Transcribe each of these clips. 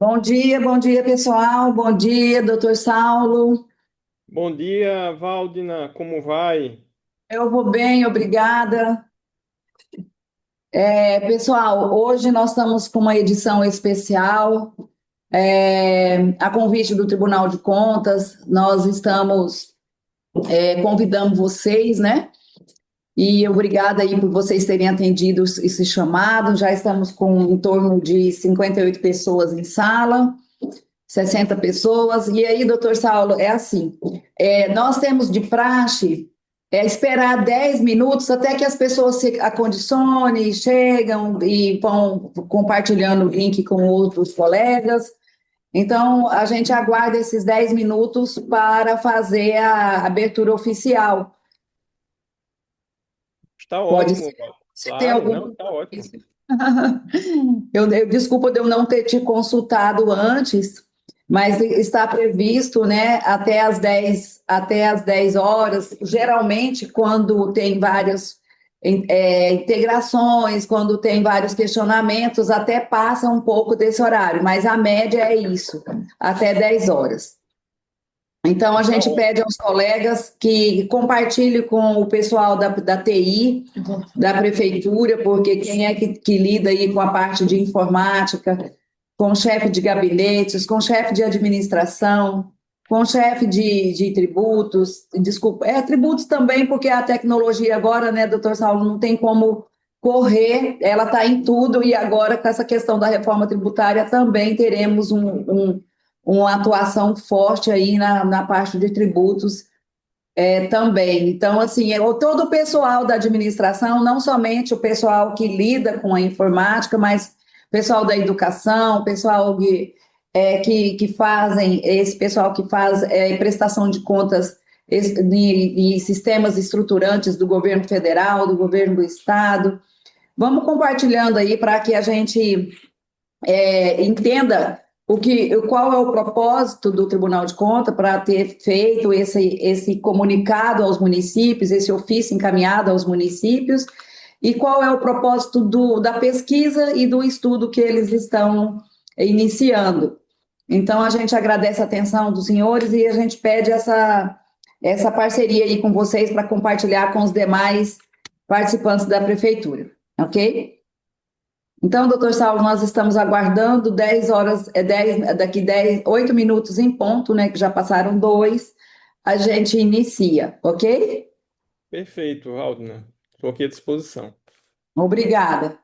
Bom dia, pessoal. Bom dia, doutor Saulo. Bom dia, Valdina, como vai? Eu vou bem, obrigada. Pessoal, hoje nós estamos com uma edição especial, a convite do Tribunal de Contas. Nós estamos, convidando vocês, né? E obrigada aí por vocês terem atendido esse chamado. Já estamos com em torno de 58 pessoas em sala. 60 pessoas. E aí, doutor Saulo, é assim: nós temos de praxe esperar 10 minutos até que as pessoas se acondicionem, chegam e vão compartilhando o link com outros colegas. Então, a gente aguarda esses 10 minutos para fazer a abertura oficial. Está Pode ótimo, ser? Valdina. Você tem Claro, não, algum. está ótimo. Desculpa de eu não ter te consultado antes, mas está previsto, né, até as 10 horas, geralmente quando tem várias integrações, quando tem vários questionamentos, até passa um pouco desse horário, mas a média é isso, até 10 horas. Então, a Está gente ótimo. pede aos colegas que compartilhem com o pessoal da TI, da prefeitura, porque quem é que lida aí com a parte de informática, com o chefe de gabinetes, com o chefe de administração, com o chefe de tributos, desculpa, tributos também, porque a tecnologia agora, né, doutor Saulo, não tem como correr, ela está em tudo, e agora com essa questão da reforma tributária também teremos uma atuação forte aí na parte de tributos também. Então, assim, todo o pessoal da administração, não somente o pessoal que lida com a informática, mas o pessoal da educação, o pessoal que fazem, esse pessoal que faz prestação de contas de sistemas estruturantes do governo federal, do governo do estado. Vamos compartilhando aí para que a gente entenda qual é o propósito do Tribunal de Contas para ter feito esse comunicado aos municípios, esse ofício encaminhado aos municípios, e qual é o propósito da pesquisa e do estudo que eles estão iniciando. Então, a gente agradece a atenção dos senhores e a gente pede essa parceria aí com vocês para compartilhar com os demais participantes da prefeitura, ok? Então, doutor Saulo, nós estamos aguardando 10 horas, 10, daqui 10, 8 minutos em ponto, né? Que já passaram dois, a gente inicia, ok? Perfeito, Valdina. Estou aqui à disposição. Obrigada.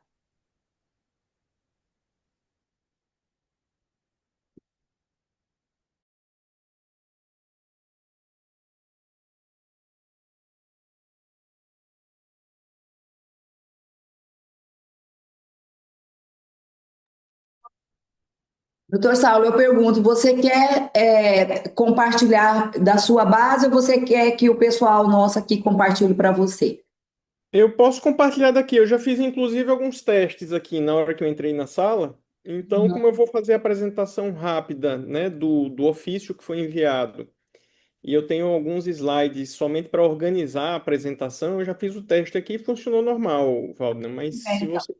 Doutor Saulo, eu pergunto, você quer compartilhar da sua base ou você quer que o pessoal nosso aqui compartilhe para você? Eu posso compartilhar daqui. Eu já fiz inclusive alguns testes aqui na hora que eu entrei na sala. Então, como eu vou fazer a apresentação rápida, né, do ofício que foi enviado, e eu tenho alguns slides somente para organizar a apresentação, eu já fiz o teste aqui e funcionou normal, Valdina. Mas se você.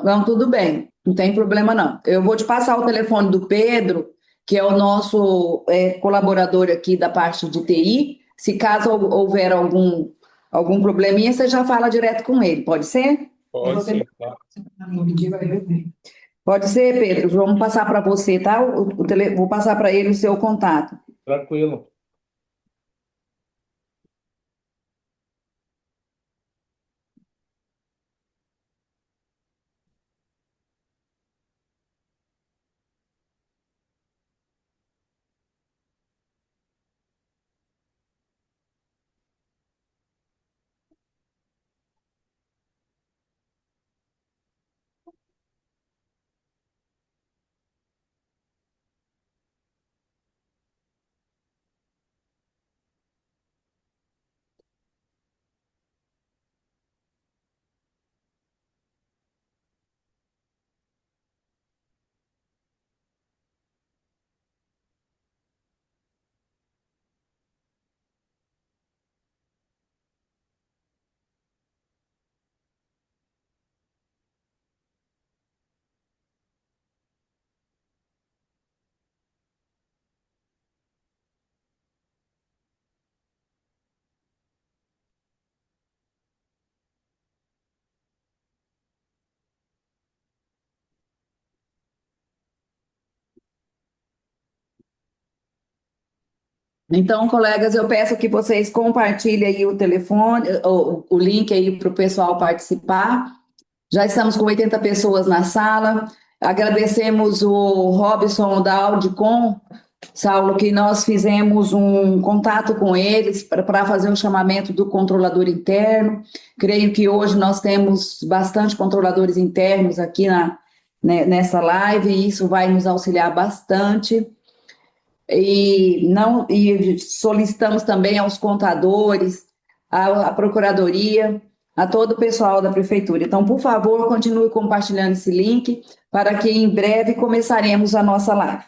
Não, tudo bem, não tem problema não. Eu vou te passar o telefone do Pedro, que é o nosso colaborador aqui da parte de TI. Se caso houver algum probleminha, você já fala direto com ele, pode ser? Pode sim, tá? Pode ser, Pedro. Vamos passar para você, tá? Vou passar para ele o seu contato. Tranquilo. Então, colegas, eu peço que vocês compartilhem aí o telefone, o link aí para o pessoal participar. Já estamos com 80 pessoas na sala. Agradecemos o Robson da Audicom, Saulo, que nós fizemos um contato com eles para fazer um chamamento do controlador interno. Creio que hoje nós temos bastante controladores internos aqui nessa live, e isso vai nos auxiliar bastante. E solicitamos também aos contadores, à Procuradoria, a todo o pessoal da Prefeitura. Então, por favor, continue compartilhando esse link para que em breve começaremos a nossa live.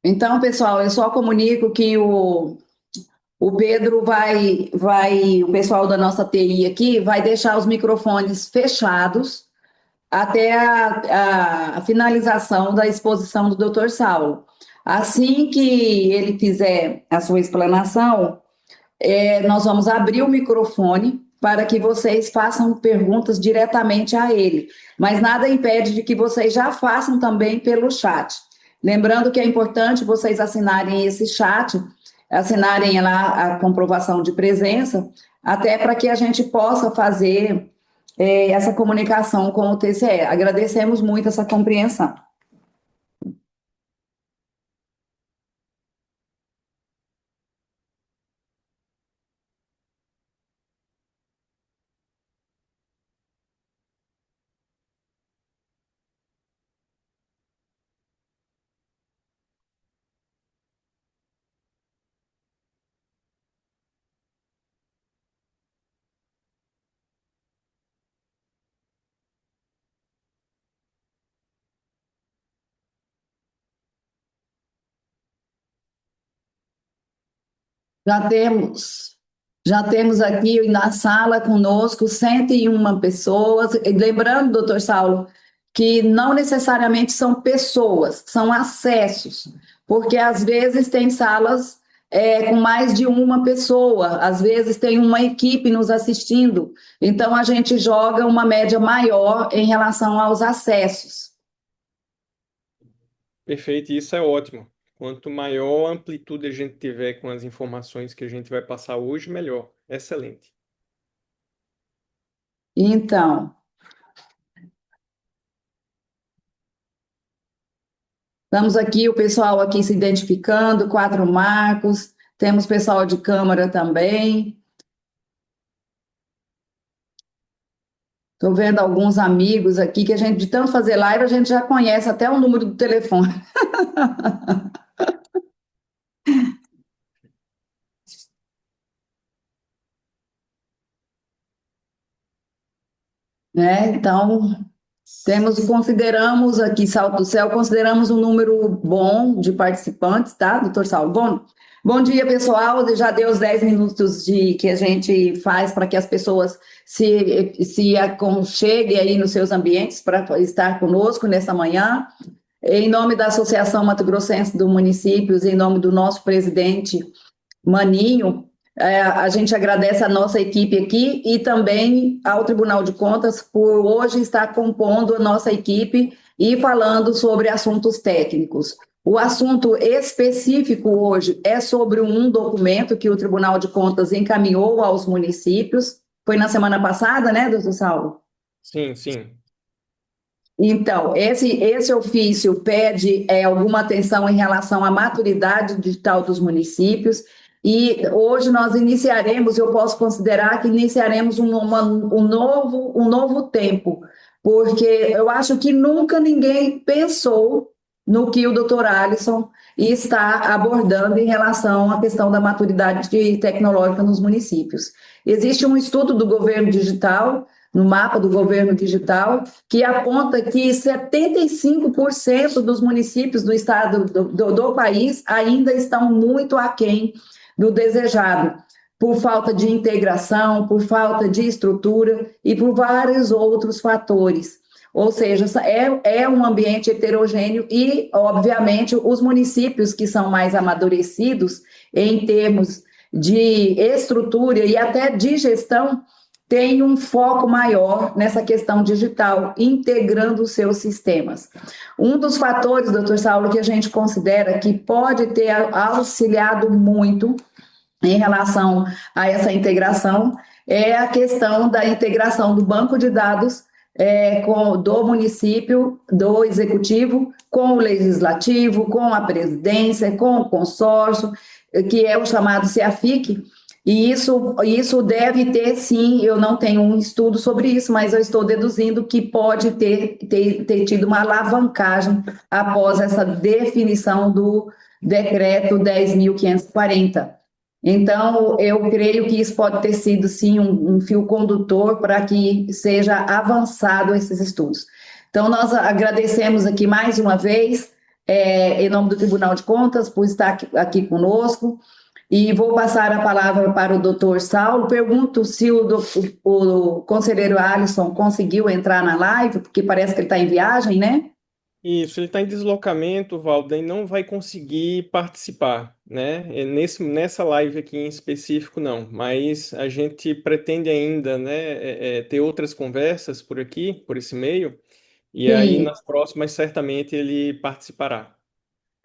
Então, pessoal, eu só comunico que o Pedro o pessoal da nossa TI aqui vai deixar os microfones fechados até a finalização da exposição do Dr. Saulo. Assim que ele fizer a sua explanação, nós vamos abrir o microfone para que vocês façam perguntas diretamente a ele, mas nada impede de que vocês já façam também pelo chat. Lembrando que é importante vocês assinarem esse chat, assinarem lá a comprovação de presença, até para que a gente possa fazer essa comunicação com o TCE. Agradecemos muito essa compreensão. Já temos, já temos aqui na sala conosco 101 pessoas. E lembrando, doutor Saulo, que não necessariamente são pessoas, são acessos, porque às vezes tem salas com mais de uma pessoa, às vezes tem uma equipe nos assistindo, então a gente joga uma média maior em relação aos acessos. Perfeito, e isso é ótimo. Quanto maior a amplitude a gente tiver com as informações que a gente vai passar hoje, melhor. Excelente. Então, estamos aqui, o pessoal aqui se identificando, 4 Marcos, temos pessoal de câmara também. Estou vendo alguns amigos aqui que a gente, de tanto fazer live, a gente já conhece até o número do telefone. Né? Então, consideramos aqui, Salto do Céu, consideramos um número bom de participantes, tá, doutor Saulo? Bom dia, pessoal. Já deu os 10 minutos que a gente faz para que as pessoas se aconcheguem aí nos seus ambientes para estar conosco nessa manhã. Em nome da Associação Mato Grossense dos Municípios, em nome do nosso presidente Maninho, a gente agradece a nossa equipe aqui e também ao Tribunal de Contas por hoje estar compondo a nossa equipe e falando sobre assuntos técnicos. O assunto específico hoje é sobre um documento que o Tribunal de Contas encaminhou aos municípios. Foi na semana passada, né, doutor Saulo? Sim, sim. Então, esse ofício pede alguma atenção em relação à maturidade digital dos municípios, e hoje nós iniciaremos, eu posso considerar que iniciaremos um novo tempo, porque eu acho que nunca ninguém pensou no que o doutor Alisson está abordando em relação à questão da maturidade tecnológica nos municípios. Existe um estudo do governo digital, no mapa do governo digital, que aponta que 75% dos municípios do estado do país ainda estão muito aquém do desejado, por falta de integração, por falta de estrutura e por vários outros fatores. Ou seja, é um ambiente heterogêneo e, obviamente, os municípios que são mais amadurecidos em termos de estrutura e até de gestão tem um foco maior nessa questão digital, integrando os seus sistemas. Um dos fatores, doutor Saulo, que a gente considera que pode ter auxiliado muito em relação a essa integração é a questão da integração do banco de dados do município, do executivo, com o legislativo, com a presidência, com o consórcio, que é o chamado CEAFIC, e isso deve ter, sim, eu não tenho um estudo sobre isso, mas eu estou deduzindo que pode ter tido uma alavancagem após essa definição do decreto 10.540. Então, eu creio que isso pode ter sido, sim, um fio condutor para que seja avançado esses estudos. Então, nós agradecemos aqui mais uma vez, em nome do Tribunal de Contas, por estar aqui conosco. E vou passar a palavra para o doutor Saulo. Pergunto se o conselheiro Alisson conseguiu entrar na live, porque parece que ele está em viagem, né? Isso, ele está em deslocamento, Valden, e não vai conseguir participar, né? Nessa live aqui em específico, não. Mas a gente pretende ainda, né, ter outras conversas por aqui, por esse meio, e aí Sim. nas próximas certamente ele participará.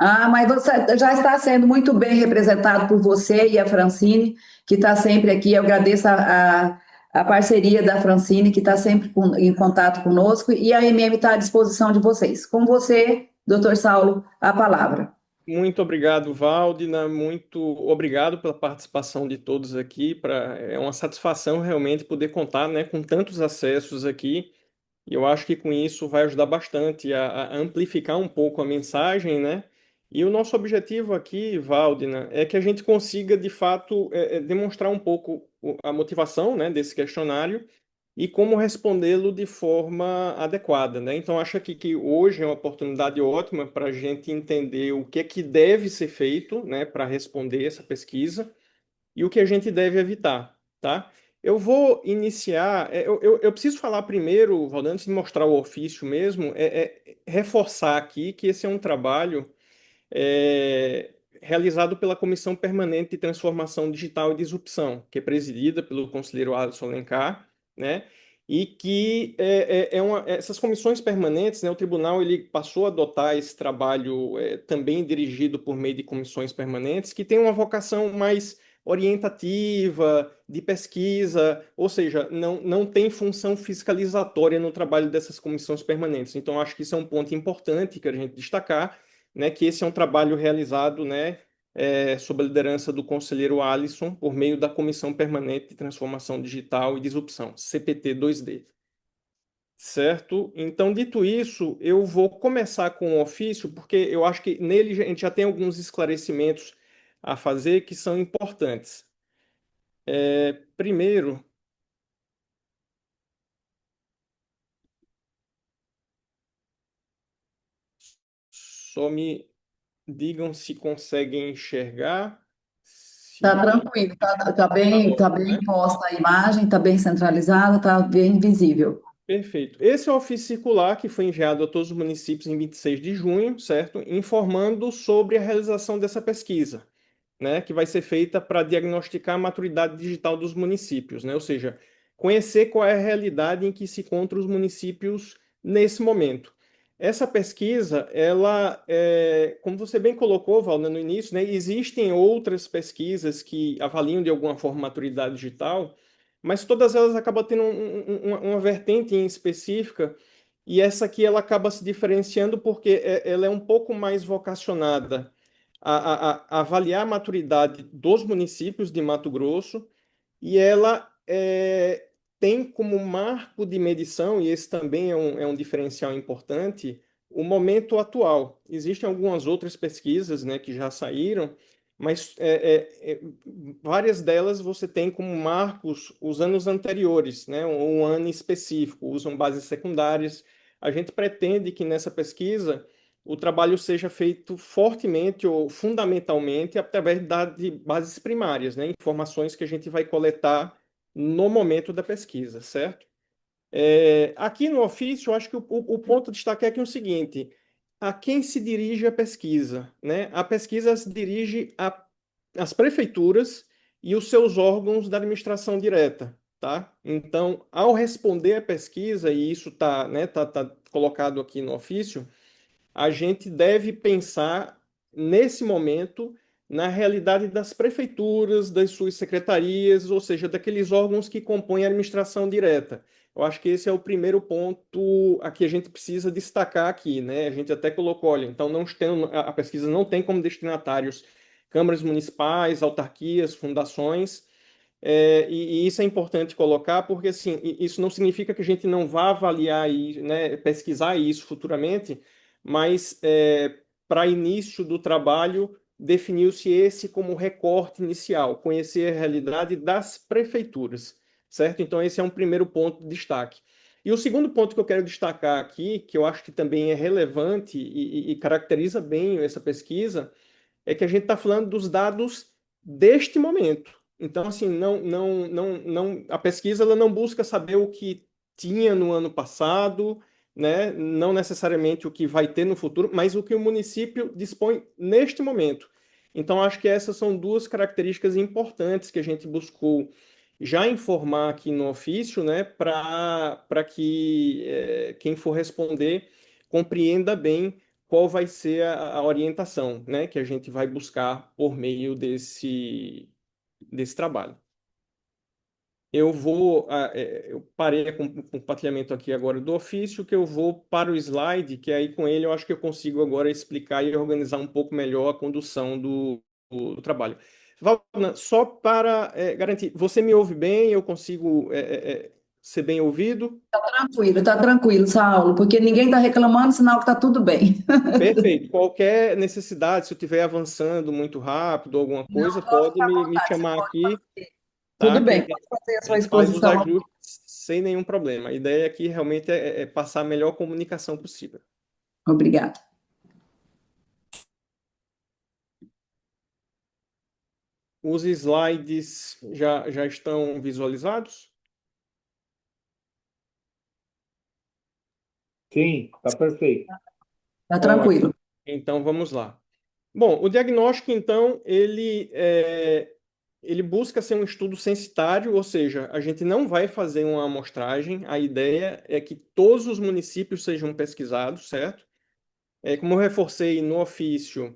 Ah, mas você já está sendo muito bem representado por você e a Francine, que está sempre aqui. Eu agradeço a parceria da Francine, que está sempre em contato conosco, e a MM está à disposição de vocês. Com você, doutor Saulo, a palavra. Muito obrigado, Valdina. Muito obrigado pela participação de todos aqui. É uma satisfação realmente poder contar, né, com tantos acessos aqui. E eu acho que com isso vai ajudar bastante a amplificar um pouco a mensagem, né? E o nosso objetivo aqui, Valdina, é que a gente consiga, de fato, demonstrar um pouco a motivação, né, desse questionário e como respondê-lo de forma adequada, né? Então, acho aqui que hoje é uma oportunidade ótima para a gente entender o que é que deve ser feito, né, para responder essa pesquisa e o que a gente deve evitar, tá? Eu vou iniciar. Eu preciso falar primeiro, Valdir, antes de mostrar o ofício mesmo, reforçar aqui que esse é um trabalho é, realizado pela Comissão Permanente de Transformação Digital e Disrupção, que é presidida pelo conselheiro Alisson Alencar, né? E que essas comissões permanentes, né, o tribunal ele passou a adotar esse trabalho também dirigido por meio de comissões permanentes, que tem uma vocação mais orientativa, de pesquisa, ou seja, não tem função fiscalizatória no trabalho dessas comissões permanentes. Então, acho que isso é um ponto importante que a gente destacar, né, que esse é um trabalho realizado, né, sob a liderança do conselheiro Alisson, por meio da Comissão Permanente de Transformação Digital e Disrupção, CPT-2D. Certo? Então, dito isso, eu vou começar com o ofício, porque eu acho que nele a gente já tem alguns esclarecimentos a fazer que são importantes. Primeiro, só me digam se conseguem enxergar. Está Se tranquilo, está tá bem, tá ótimo, bem né? posta a imagem, está bem centralizada, está bem visível. Perfeito. Esse é o ofício circular que foi enviado a todos os municípios em 26 de junho, certo? Informando sobre a realização dessa pesquisa, né? Que vai ser feita para diagnosticar a maturidade digital dos municípios, né? Ou seja, conhecer qual é a realidade em que se encontram os municípios nesse momento. Essa pesquisa, como você bem colocou, Valna, no início, né? Existem outras pesquisas que avaliam de alguma forma a maturidade digital, mas todas elas acabam tendo uma vertente em específica, e essa aqui ela acaba se diferenciando porque ela é um pouco mais vocacionada a avaliar a maturidade dos municípios de Mato Grosso, e ela tem como marco de medição, e esse também é um diferencial importante, o momento atual. Existem algumas outras pesquisas, né, que já saíram, mas várias delas você tem como marcos os anos anteriores, né, um ano específico, usam bases secundárias. A gente pretende que nessa pesquisa o trabalho seja feito fortemente ou fundamentalmente através de bases primárias, né? Informações que a gente vai coletar no momento da pesquisa, certo? Aqui no ofício, eu acho que o ponto a destacar aqui é o seguinte: a quem se dirige a pesquisa, né? A pesquisa se dirige às prefeituras e os seus órgãos da administração direta, tá? Então, ao responder a pesquisa, e isso está, né, tá colocado aqui no ofício, a gente deve pensar nesse momento na realidade das prefeituras, das suas secretarias, ou seja, daqueles órgãos que compõem a administração direta. Eu acho que esse é o primeiro ponto a que a gente precisa destacar aqui, né? A gente até colocou, olha, então a pesquisa não tem como destinatários câmaras municipais, autarquias, fundações, e isso é importante colocar, porque assim, isso não significa que a gente não vá avaliar e, né, pesquisar isso futuramente, mas para início do trabalho definiu-se esse como recorte inicial, conhecer a realidade das prefeituras, certo? Então esse é um primeiro ponto de destaque. E o segundo ponto que eu quero destacar aqui, que eu acho que também é relevante e caracteriza bem essa pesquisa, é que a gente está falando dos dados deste momento. Então, assim, a pesquisa ela não busca saber o que tinha no ano passado, né? Não necessariamente o que vai ter no futuro, mas o que o município dispõe neste momento. Então, acho que essas são duas características importantes que a gente buscou já informar aqui no ofício, né? Para que quem for responder compreenda bem qual vai ser a orientação, né, que a gente vai buscar por meio desse trabalho. Eu parei com o compartilhamento aqui agora do ofício, que eu vou para o slide, que aí com ele eu acho que eu consigo agora explicar e organizar um pouco melhor a condução do trabalho. Valna, só para garantir, você me ouve bem? Eu consigo ser bem ouvido? Tá tranquilo, Saulo, porque ninguém está reclamando, sinal que está tudo bem. Perfeito. Qualquer necessidade, se eu estiver avançando muito rápido, alguma Não, coisa, pode pode ficar à me vontade, você chamar pode aqui, tá? tudo Que bem, pode fazer a a sua gente faz os exposição. ajustes sem nenhum problema. A ideia aqui realmente é passar a melhor comunicação possível. Obrigada. Os slides já estão visualizados? Sim, tá perfeito. Tá Ótimo. tranquilo. Então vamos lá. Bom, o diagnóstico, então, ele busca ser um estudo censitário, ou seja, a gente não vai fazer uma amostragem, a ideia é que todos os municípios sejam pesquisados, certo? Como eu reforcei no ofício,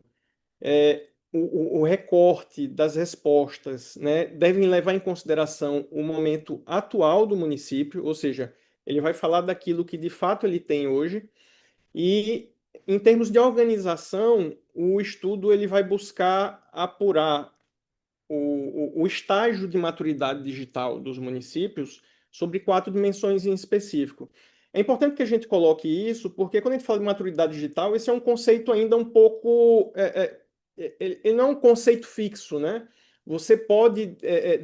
o recorte das respostas, né, devem levar em consideração o momento atual do município, ou seja, ele vai falar daquilo que de fato ele tem hoje, e em termos de organização, o estudo ele vai buscar apurar o estágio de maturidade digital dos municípios sobre quatro dimensões em específico. É importante que a gente coloque isso, porque quando a gente fala de maturidade digital, esse é um conceito ainda um pouco. Ele não é um conceito fixo, né? Você pode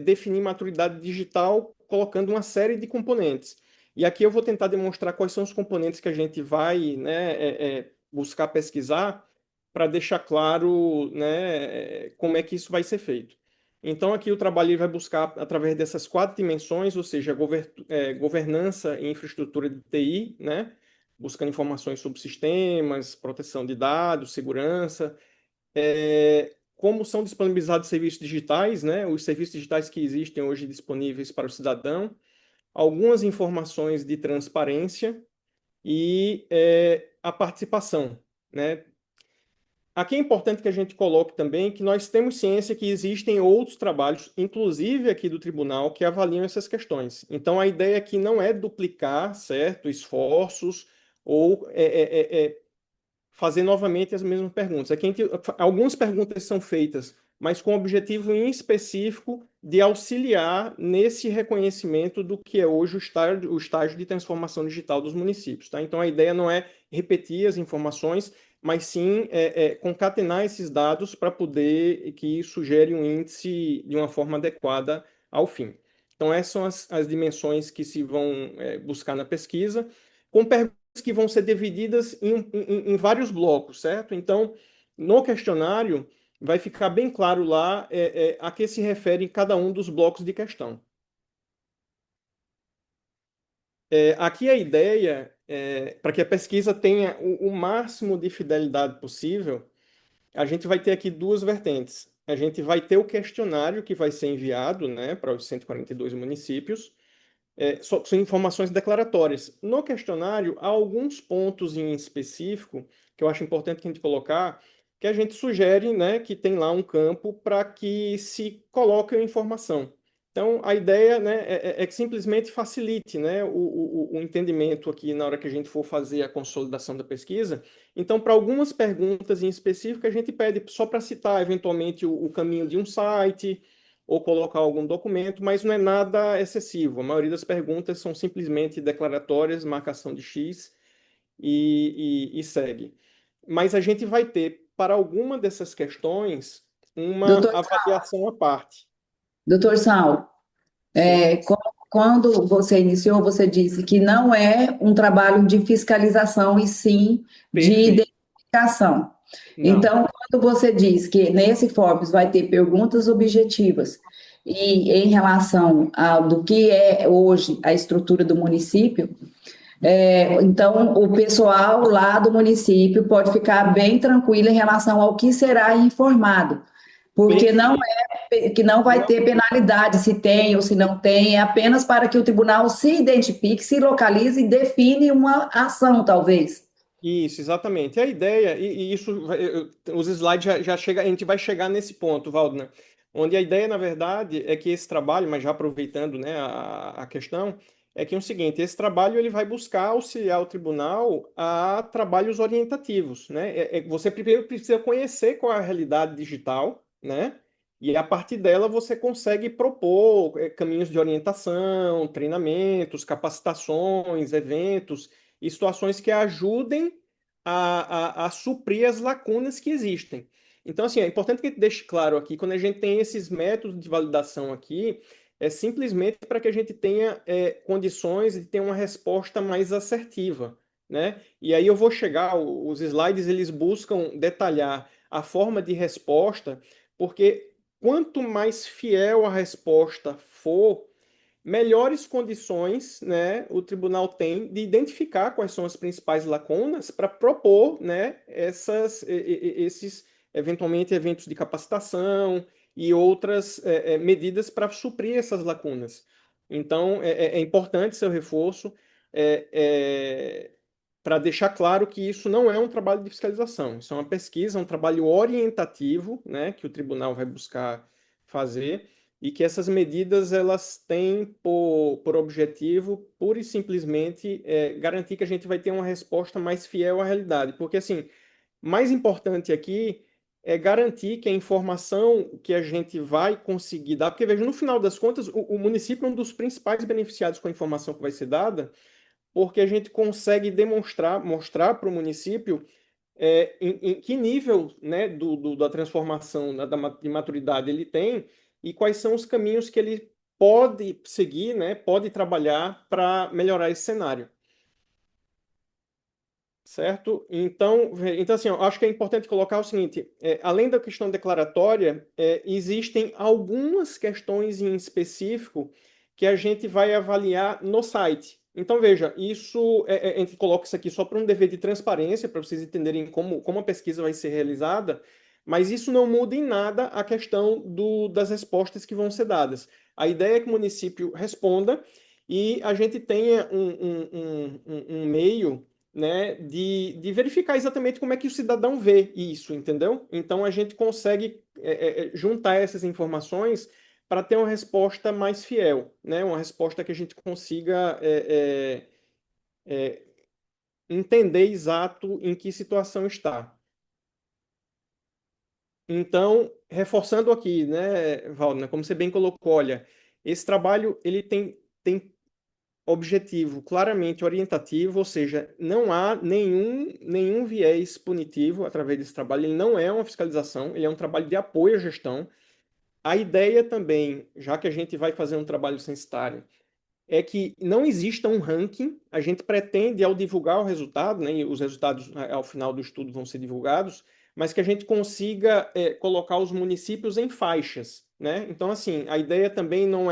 definir maturidade digital colocando uma série de componentes. E aqui eu vou tentar demonstrar quais são os componentes que a gente vai, né, buscar pesquisar para deixar claro, né, como é que isso vai ser feito. Então, aqui o trabalho ele vai buscar, através dessas quatro dimensões, ou seja, governança e infraestrutura de TI, né? Buscando informações sobre sistemas, proteção de dados, segurança, como são disponibilizados serviços digitais, né? Os serviços digitais que existem hoje disponíveis para o cidadão, algumas informações de transparência e a participação, né? Aqui é importante que a gente coloque também que nós temos ciência que existem outros trabalhos, inclusive aqui do tribunal, que avaliam essas questões. Então, a ideia aqui não é duplicar, certo, esforços ou fazer novamente as mesmas perguntas. Aqui algumas perguntas são feitas, mas com o objetivo em específico de auxiliar nesse reconhecimento do que é hoje o estágio de transformação digital dos municípios. Tá? Então, a ideia não é repetir as informações, mas sim concatenar esses dados para poder que isso gere um índice de uma forma adequada ao fim. Então, essas são as dimensões que se vão buscar na pesquisa, com perguntas que vão ser divididas em vários blocos, certo? Então, no questionário, vai ficar bem claro lá a que se refere cada um dos blocos de questão. Aqui a ideia, para que a pesquisa tenha o máximo de fidelidade possível, a gente vai ter aqui duas vertentes. A gente vai ter o questionário que vai ser enviado, né, para os 142 municípios, são informações declaratórias. No questionário, há alguns pontos em específico que eu acho importante que a gente colocar, que a gente sugere, né, que tem lá um campo para que se coloque a informação. Então, a ideia, né, é que simplesmente facilite, né, o entendimento aqui na hora que a gente for fazer a consolidação da pesquisa. Então, para algumas perguntas em específico, a gente pede só para citar, eventualmente, o caminho de um site, ou colocar algum documento, mas não é nada excessivo. A maioria das perguntas são simplesmente declaratórias, marcação de X e segue. Mas a gente vai ter, para alguma dessas questões, uma Doutor, avaliação à parte. doutor Saulo, Sim, quando você iniciou, você disse que não é um trabalho de fiscalização, e sim de perfeito. identificação. Não. Então, quando você diz que nesse Forbes vai ter perguntas objetivas e em relação ao do que é hoje a estrutura do município, então o pessoal lá do município pode ficar bem tranquilo em relação ao que será informado, porque não Perfeito. que não vai Não. ter penalidade se tem ou se não tem, é apenas para que o tribunal se identifique, se localize e define uma ação, talvez. Isso, exatamente. A ideia, e isso, os slides já chega, a gente vai chegar nesse ponto, Waldner, onde a ideia, na verdade, é que esse trabalho, mas já aproveitando, né, a questão, é que é o seguinte, esse trabalho ele vai buscar auxiliar o tribunal a trabalhos orientativos, né? Você primeiro precisa conhecer qual é a realidade digital, né? E a partir dela você consegue propor caminhos de orientação, treinamentos, capacitações, eventos e situações que ajudem a suprir as lacunas que existem. Então, assim, é importante que a gente deixe claro aqui, quando a gente tem esses métodos de validação aqui, é simplesmente para que a gente tenha condições de ter uma resposta mais assertiva, né? E aí eu vou chegar, os slides, eles buscam detalhar a forma de resposta, porque quanto mais fiel a resposta for, melhores condições, né, o tribunal tem de identificar quais são as principais lacunas para propor, né, esses eventualmente eventos de capacitação e outras medidas para suprir essas lacunas. Então, é importante seu reforço para deixar claro que isso não é um trabalho de fiscalização, isso é uma pesquisa, um trabalho orientativo, né, que o tribunal vai buscar fazer e que essas medidas elas têm por objetivo pura e simplesmente garantir que a gente vai ter uma resposta mais fiel à realidade. Porque, assim, mais importante aqui é garantir que a informação que a gente vai conseguir dar, porque, veja, no final das contas, o município é um dos principais beneficiados com a informação que vai ser dada, porque a gente consegue mostrar para o município em que nível, né, da transformação, né, de maturidade ele tem e quais são os caminhos que ele pode seguir, né, pode trabalhar para melhorar esse cenário. certo? Então assim, eu acho que é importante colocar o seguinte: além da questão declaratória, existem algumas questões em específico que a gente vai avaliar no site. Então, veja, a gente coloca isso aqui só para um dever de transparência, para vocês entenderem como a pesquisa vai ser realizada, mas isso não muda em nada a questão das respostas que vão ser dadas. A ideia é que o município responda e a gente tenha um meio, né, de verificar exatamente como é que o cidadão vê isso, entendeu? Então a gente consegue juntar essas informações para ter uma resposta mais fiel, né? Uma resposta que a gente consiga entender exato em que situação está. Então, reforçando aqui, né, Waldner, como você bem colocou, olha, esse trabalho ele tem objetivo claramente orientativo, ou seja, não há nenhum viés punitivo através desse trabalho. Ele não é uma fiscalização, ele é um trabalho de apoio à gestão. A ideia também, já que a gente vai fazer um trabalho censitário, é que não exista um ranking. A gente pretende, ao divulgar o resultado, né, e os resultados ao final do estudo vão ser divulgados, mas que a gente consiga colocar os municípios em faixas, né? Então, assim, a ideia também não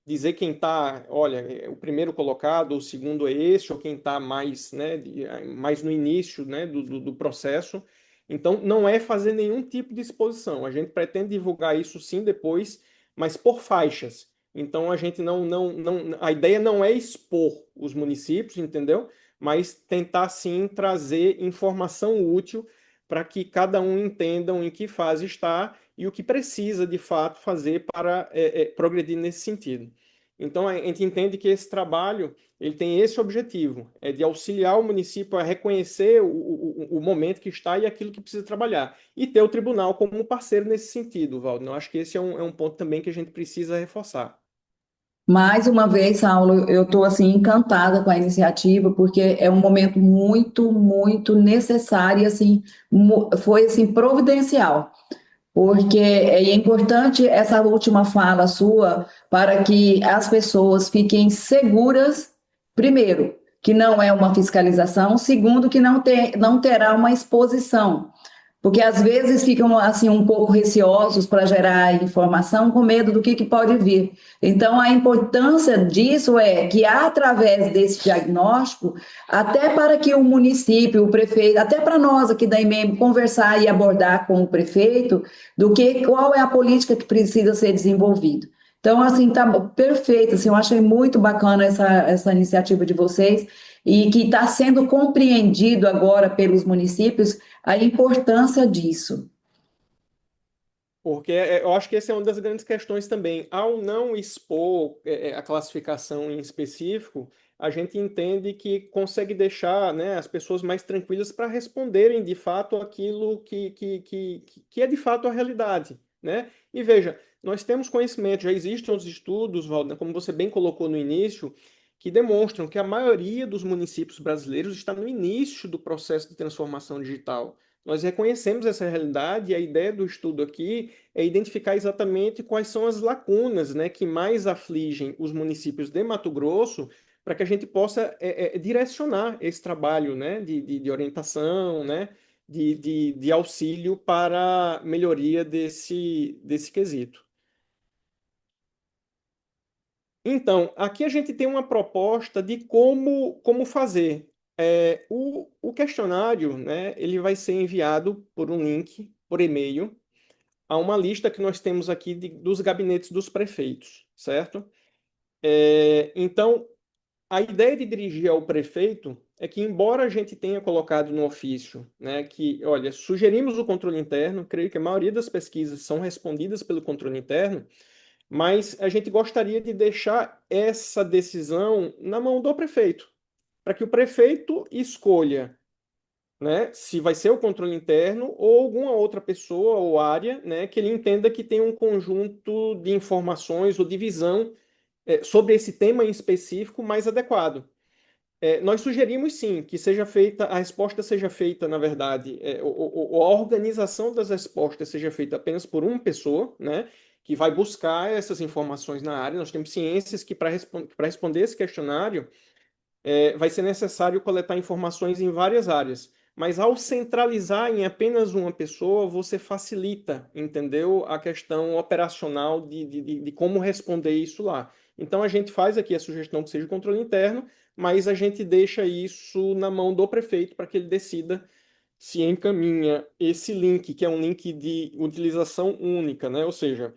dizer quem está, olha, o primeiro colocado, o segundo é esse, ou quem está mais, né, mais no início, né, do processo. Então, não é fazer nenhum tipo de exposição. A gente pretende divulgar isso sim depois, mas por faixas. Então a gente a ideia não é expor os municípios, entendeu? Mas tentar sim trazer informação útil para que cada um entenda em que fase está e o que precisa de fato fazer para progredir nesse sentido. Então a gente entende que esse trabalho ele tem esse objetivo, é de auxiliar o município a reconhecer o momento que está e aquilo que precisa trabalhar. E ter o tribunal como um parceiro nesse sentido, Valdo. Eu acho que esse é um ponto também que a gente precisa reforçar. Mais uma vez, Saulo, eu estou assim encantada com a iniciativa, porque é um momento muito, muito necessário e assim foi assim providencial, porque é importante essa última fala sua para que as pessoas fiquem seguras, primeiro, que não é uma fiscalização, segundo, que não terá uma exposição. Porque às vezes ficam assim um pouco receosos para gerar informação com medo do que pode vir. Então a importância disso é que através desse diagnóstico, até para que o município, o prefeito, até para nós aqui da IMEM conversar e abordar com o prefeito do que qual é a política que precisa ser desenvolvida. Então, assim, tá perfeito. Assim, eu achei muito bacana essa iniciativa de vocês e que está sendo compreendido agora pelos municípios a importância disso. Porque eu acho que essa é uma das grandes questões também. Ao não expor a classificação em específico, a gente entende que consegue deixar, né, as pessoas mais tranquilas para responderem de fato aquilo que é de fato a realidade, né? E veja, nós temos conhecimento, já existem os estudos, Valdir, como você bem colocou no início, que demonstram que a maioria dos municípios brasileiros está no início do processo de transformação digital. Nós reconhecemos essa realidade e a ideia do estudo aqui é identificar exatamente quais são as lacunas, né, que mais afligem os municípios de Mato Grosso, para que a gente possa direcionar esse trabalho, né, de orientação, né, de auxílio para a melhoria desse quesito. Então, aqui a gente tem uma proposta de como fazer. O questionário, né, ele vai ser enviado por um link, por e-mail, a uma lista que nós temos aqui dos gabinetes dos prefeitos, certo? Então, a ideia de dirigir ao prefeito é que, embora a gente tenha colocado no ofício, né, que, olha, sugerimos o controle interno, creio que a maioria das pesquisas são respondidas pelo controle interno, mas a gente gostaria de deixar essa decisão na mão do prefeito, para que o prefeito escolha, né, se vai ser o controle interno ou alguma outra pessoa ou área, né, que ele entenda que tem um conjunto de informações ou de visão sobre esse tema em específico mais adequado. Nós sugerimos sim que seja feita, a resposta seja feita, na verdade, a organização das respostas seja feita apenas por uma pessoa, né, que vai buscar essas informações na área. Nós temos ciências que, para responder esse questionário, vai ser necessário coletar informações em várias áreas. Mas ao centralizar em apenas uma pessoa, você facilita, entendeu? A questão operacional de como responder isso lá. Então a gente faz aqui a sugestão que seja controle interno, mas a gente deixa isso na mão do prefeito para que ele decida se encaminha esse link, que é um link de utilização única, né? Ou seja,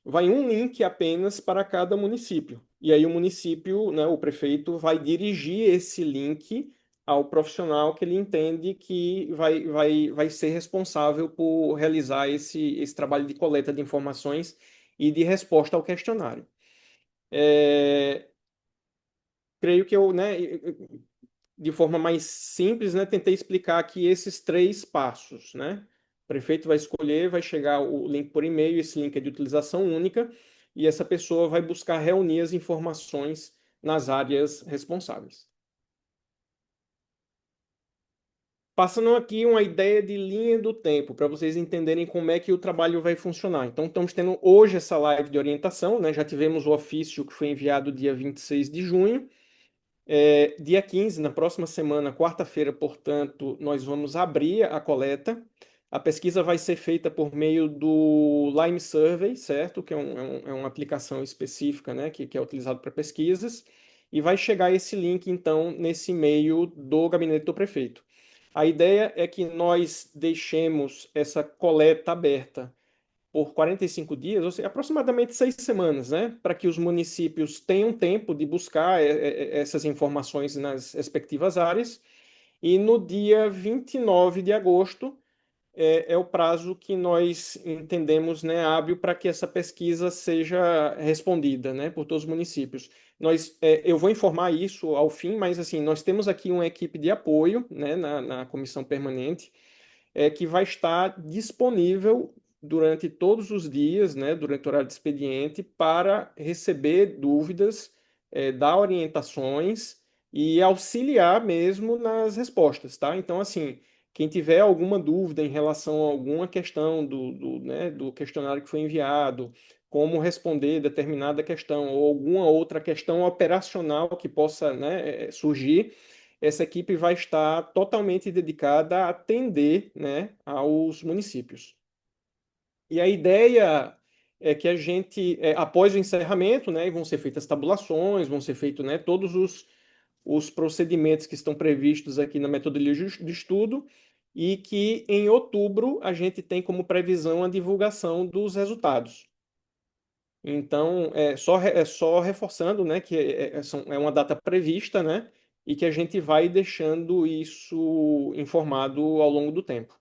vai um link apenas para cada município. E aí o município, né, o prefeito, vai dirigir esse link ao profissional que ele entende que vai ser responsável por realizar esse trabalho de coleta de informações e de resposta ao questionário. Creio que eu, né, de forma mais simples, né, tentei explicar aqui esses três passos, né? O prefeito vai escolher, vai chegar o link por e-mail, esse link é de utilização única, e essa pessoa vai buscar reunir as informações nas áreas responsáveis. Passando aqui uma ideia de linha do tempo, para vocês entenderem como é que o trabalho vai funcionar. Então, estamos tendo hoje essa live de orientação, né? Já tivemos o ofício que foi enviado dia 26 de junho. Dia 15, na próxima semana, quarta-feira, portanto, nós vamos abrir a coleta. A pesquisa vai ser feita por meio do Lime Survey, certo? Que é uma aplicação específica, né? Que é utilizado para pesquisas. E vai chegar esse link, então, nesse e-mail do gabinete do prefeito. A ideia é que nós deixemos essa coleta aberta por 45 dias, ou seja, aproximadamente 6 semanas, né? Para que os municípios tenham tempo de buscar essas informações nas respectivas áreas. E no dia 29 de agosto é o prazo que nós entendemos, né, hábil para que essa pesquisa seja respondida, né, por todos os municípios. Eu vou informar isso ao fim, mas assim, nós temos aqui uma equipe de apoio, né, na comissão permanente, que vai estar disponível durante todos os dias, né, durante o horário de expediente, para receber dúvidas, dar orientações e auxiliar mesmo nas respostas, tá? Então, assim, quem tiver alguma dúvida em relação a alguma questão né, do questionário que foi enviado, como responder determinada questão ou alguma outra questão operacional que possa, né, surgir, essa equipe vai estar totalmente dedicada a atender, né, aos municípios. E a ideia é que a gente, após o encerramento, né, vão ser feitas tabulações, vão ser feitos, né, todos os procedimentos que estão previstos aqui na metodologia de estudo, e que em outubro a gente tem como previsão a divulgação dos resultados. Então, é só reforçando, né, que é uma data prevista, né, e que a gente vai deixando isso informado ao longo do tempo.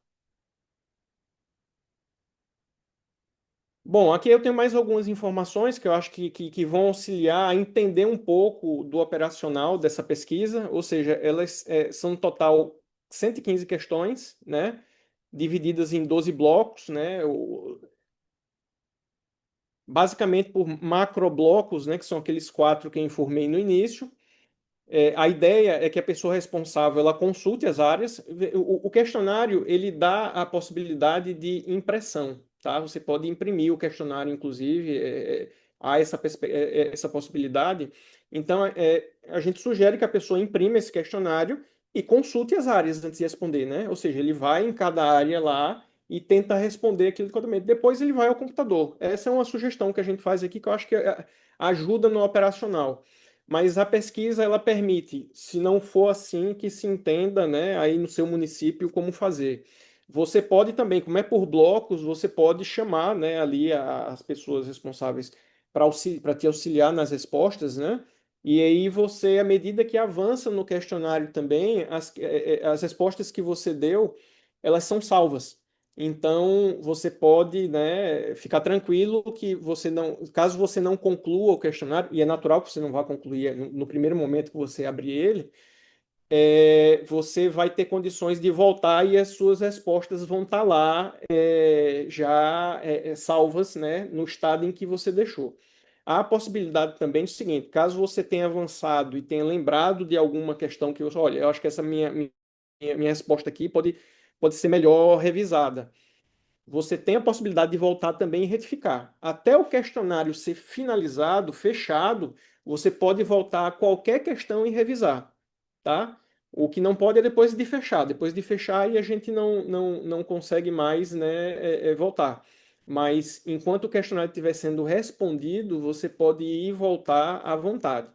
Bom, aqui eu tenho mais algumas informações que eu acho que vão auxiliar a entender um pouco do operacional dessa pesquisa, ou seja, elas são no total 115 questões, né, divididas em 12 blocos, né, basicamente por macroblocos, né, que são aqueles quatro que eu informei no início. A ideia é que a pessoa responsável ela consulte as áreas. O questionário ele dá a possibilidade de impressão, tá? Você pode imprimir o questionário, inclusive, há essa possibilidade. Então, a gente sugere que a pessoa imprima esse questionário e consulte as áreas antes de responder, né? Ou seja, ele vai em cada área lá e tenta responder aquilo adequadamente. Depois ele vai ao computador. Essa é uma sugestão que a gente faz aqui que eu acho que ajuda no operacional. Mas a pesquisa ela permite, se não for assim, que se entenda, né, aí no seu município como fazer. Você pode também, como é por blocos, você pode chamar, né, ali as pessoas responsáveis para te auxiliar nas respostas, né? E aí você, à medida que avança no questionário também, as respostas que você deu, elas são salvas. Então, você pode, né, ficar tranquilo que você não, caso você não conclua o questionário, e é natural que você não vá concluir no primeiro momento que você abrir ele, você vai ter condições de voltar e as suas respostas vão estar lá, já salvas, né, no estado em que você deixou. Há a possibilidade também do seguinte, caso você tenha avançado e tenha lembrado de alguma questão que você, olha, eu acho que essa minha resposta aqui pode ser melhor revisada. Você tem a possibilidade de voltar também e retificar. Até o questionário ser finalizado, fechado, você pode voltar a qualquer questão e revisar. tá? O que não pode é depois de fechar. Depois de fechar, aí a gente não consegue mais, né, voltar. Mas enquanto o questionário estiver sendo respondido, você pode ir e voltar à vontade,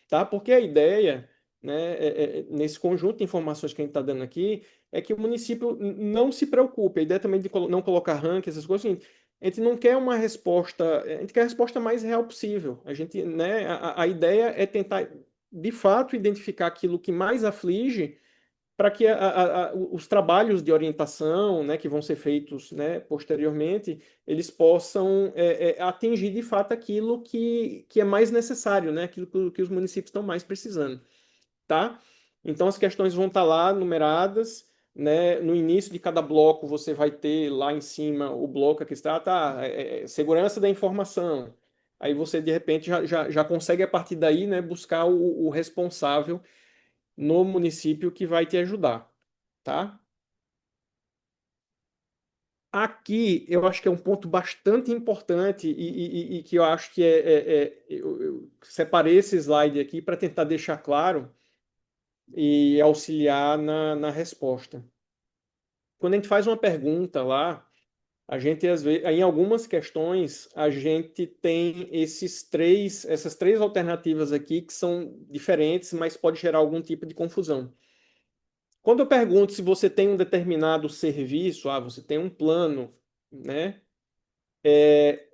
tá? Porque a ideia, né, nesse conjunto de informações que a gente está dando aqui, é que o município não se preocupe. A ideia também de não colocar ranking, essas coisas, assim, a gente não quer uma resposta, a gente quer a resposta mais real possível. A gente, né, a ideia é tentar de fato identificar aquilo que mais aflige para que os trabalhos de orientação, né, que vão ser feitos, né, posteriormente, eles possam atingir de fato aquilo que é mais necessário, né, aquilo que os municípios estão mais precisando, tá? Então as questões vão estar lá numeradas, né? No início de cada bloco você vai ter lá em cima o bloco que está, segurança da informação. Aí você de repente já consegue a partir daí, né, buscar o responsável no município que vai te ajudar, tá? Aqui eu acho que é um ponto bastante importante e que eu acho que eu separei esse slide aqui para tentar deixar claro e auxiliar na resposta. Quando a gente faz uma pergunta lá, a gente às vezes, em algumas questões, a gente tem essas três alternativas aqui que são diferentes, mas pode gerar algum tipo de confusão. Quando eu pergunto se você tem um determinado serviço, você tem um plano, né?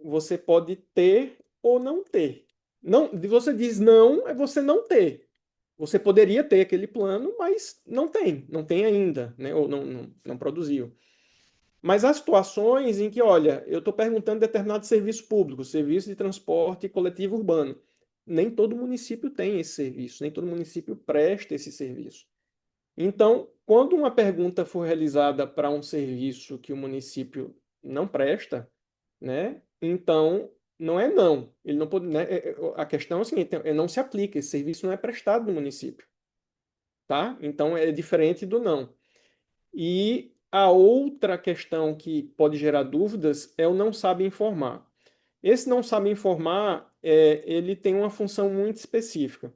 Você pode ter ou não ter. Não, você diz não, é você não ter. Você poderia ter aquele plano, mas não tem ainda, né? Ou não produziu. Mas há situações em que, olha, eu estou perguntando determinado serviço público, serviço de transporte coletivo urbano. Nem todo município tem esse serviço, nem todo município presta esse serviço. Então, quando uma pergunta for realizada para um serviço que o município não presta, né? Então, não é não. Ele não pode, né? A questão é a seguinte, não se aplica, esse serviço não é prestado no município, tá? Então é diferente do não. E a outra questão que pode gerar dúvidas é o não sabe informar. Esse não sabe informar, ele tem uma função muito específica.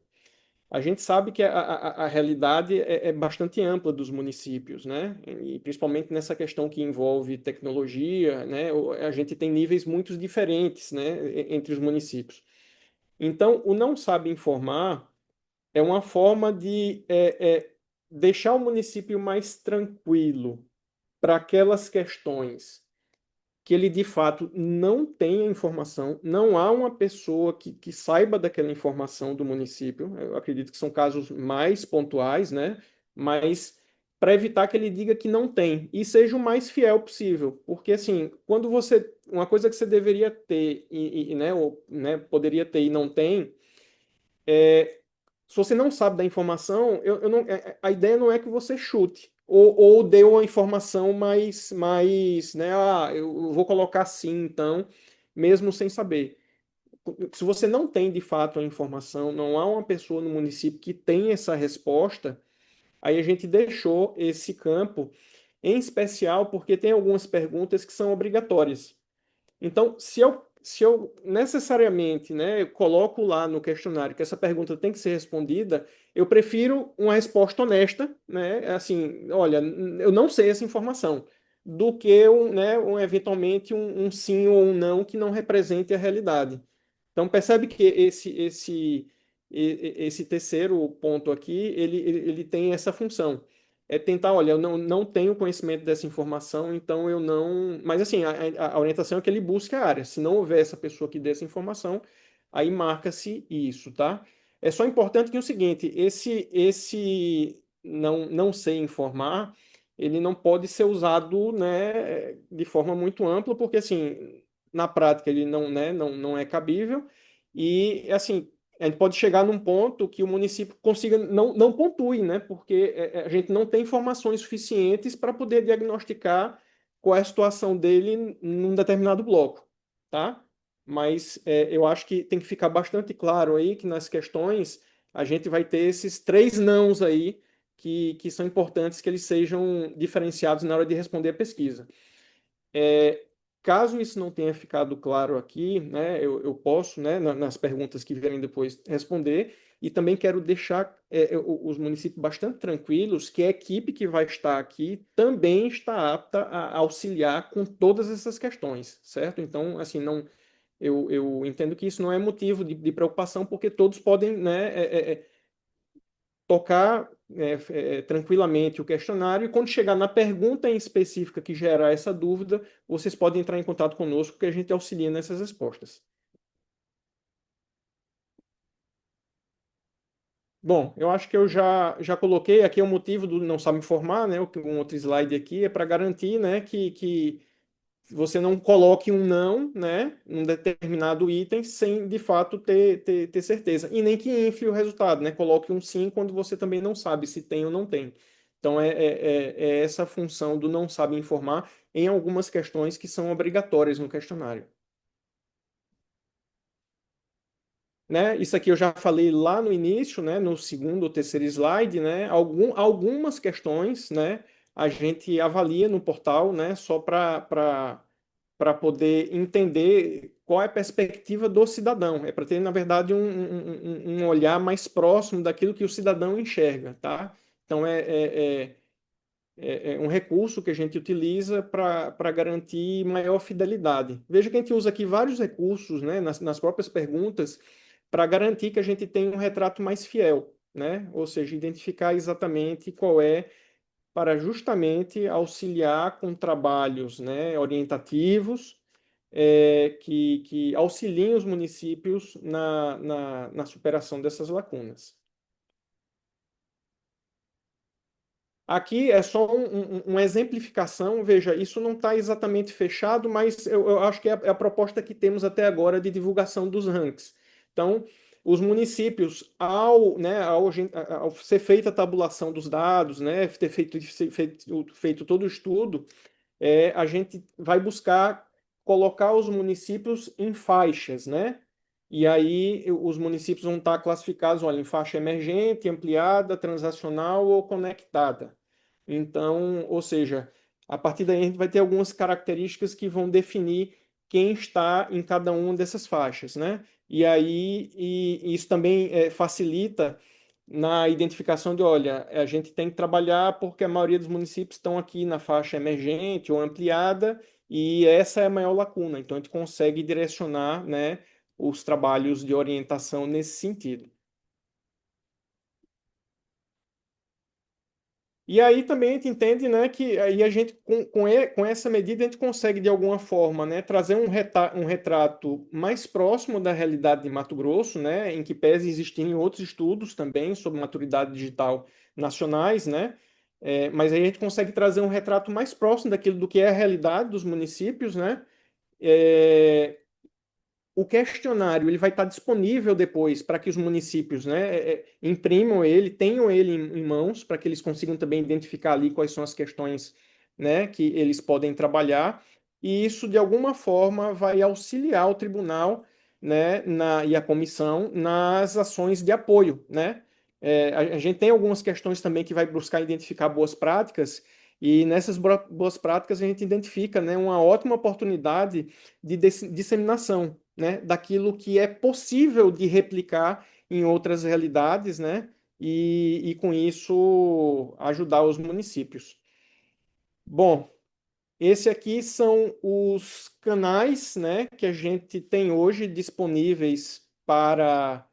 A gente sabe que a realidade é bastante ampla dos municípios, né? E principalmente nessa questão que envolve tecnologia, né? A gente tem níveis muito diferentes, né, entre os municípios. Então, o não sabe informar é uma forma de deixar o município mais tranquilo para aquelas questões que ele de fato não tem a informação, não há uma pessoa que saiba daquela informação do município. Eu acredito que são casos mais pontuais, né? Mas para evitar que ele diga que não tem e seja o mais fiel possível, porque assim, quando você uma coisa que você deveria ter né, ou, né, poderia ter e não tem, se você não sabe da informação, eu não, a ideia não é que você chute ou dê uma informação mais, né? Eu vou colocar assim, então, mesmo sem saber. Se você não tem de fato a informação, não há uma pessoa no município que tenha essa resposta, aí a gente deixou esse campo, em especial porque tem algumas perguntas que são obrigatórias. Então, se eu necessariamente, né, eu coloco lá no questionário que essa pergunta tem que ser respondida, eu prefiro uma resposta honesta, né, assim, olha, eu não sei essa informação, do que eventualmente um sim ou um não que não represente a realidade. Então, percebe que esse terceiro ponto aqui, ele tem essa função. É tentar, olha, eu não tenho conhecimento dessa informação, então eu não. Mas assim, a orientação é que ele busque a área. Se não houver essa pessoa que dê essa informação, aí marca-se isso, tá? É só importante que é o seguinte, esse não sei informar, ele não pode ser usado, né, de forma muito ampla, porque assim, na prática ele não, né, não é cabível, e assim, a gente pode chegar num ponto que o município consiga não pontue, né? Porque a gente não tem informações suficientes para poder diagnosticar qual é a situação dele num determinado bloco, tá? Mas eu acho que tem que ficar bastante claro aí que nas questões a gente vai ter esses três nãos aí que são importantes que eles sejam diferenciados na hora de responder a pesquisa. caso isso não tenha ficado claro aqui, né, eu posso, né, nas perguntas que vierem depois, responder. E também quero deixar os municípios bastante tranquilos que a equipe que vai estar aqui também está apta a auxiliar com todas essas questões, certo? Então, assim, não, eu entendo que isso não é motivo de preocupação, porque todos podem, né, tocar tranquilamente o questionário, e quando chegar na pergunta em específica que gerar essa dúvida, vocês podem entrar em contato conosco que a gente auxilia nessas respostas. Bom, eu acho que eu já coloquei aqui o motivo do não sabe informar, né? Um outro slide aqui é para garantir, né, que você não coloque um não, né, num determinado item sem de fato ter certeza. E nem que infle o resultado, né? Coloque um sim quando você também não sabe se tem ou não tem. Então é essa função do não sabe informar em algumas questões que são obrigatórias no questionário. Né? Isso aqui eu já falei lá no início, né? No segundo ou terceiro slide, né? Algumas questões, né? A gente avalia no portal, né? Só para poder entender qual é a perspectiva do cidadão. É para ter, na verdade, um olhar mais próximo daquilo que o cidadão enxerga, tá? Então, é um recurso que a gente utiliza para garantir maior fidelidade. Veja que a gente usa aqui vários recursos, né, nas próprias perguntas, para garantir que a gente tenha um retrato mais fiel, né? Ou seja, identificar exatamente qual é, para justamente auxiliar com trabalhos, né, orientativos, que auxiliem os municípios na superação dessas lacunas. Aqui é só uma exemplificação, veja, isso não está exatamente fechado, mas eu acho que é a proposta que temos até agora de divulgação dos rankings. Então, os municípios, ao ser feita a tabulação dos dados, né, ter feito todo o estudo, a gente vai buscar colocar os municípios em faixas, né? E aí os municípios vão estar classificados, olha, em faixa emergente, ampliada, transacional ou conectada. Então, ou seja, a partir daí a gente vai ter algumas características que vão definir quem está em cada uma dessas faixas, né? E aí isso também facilita na identificação de, olha, a gente tem que trabalhar porque a maioria dos municípios estão aqui na faixa emergente ou ampliada e essa é a maior lacuna. Então, a gente consegue direcionar, né, os trabalhos de orientação nesse sentido. E aí também a gente entende, né, que aí a gente, com essa medida, a gente consegue, de alguma forma, né, trazer um retrato mais próximo da realidade de Mato Grosso, né, em que pese existirem outros estudos também sobre maturidade digital nacionais, né, mas aí a gente consegue trazer um retrato mais próximo daquilo do que é a realidade dos municípios, né, é, o questionário ele vai estar disponível depois para que os municípios, né, imprimam ele, tenham ele em mãos, para que eles consigam também identificar ali quais são as questões, né, que eles podem trabalhar, e isso de alguma forma vai auxiliar o tribunal, né, e a comissão nas ações de apoio, né? A gente tem algumas questões também que vai buscar identificar boas práticas, e nessas boas práticas a gente identifica, né, uma ótima oportunidade de disseminação, né, daquilo que é possível de replicar em outras realidades, né, e com isso ajudar os municípios. Bom, esse aqui são os canais, né, que a gente tem hoje disponíveis para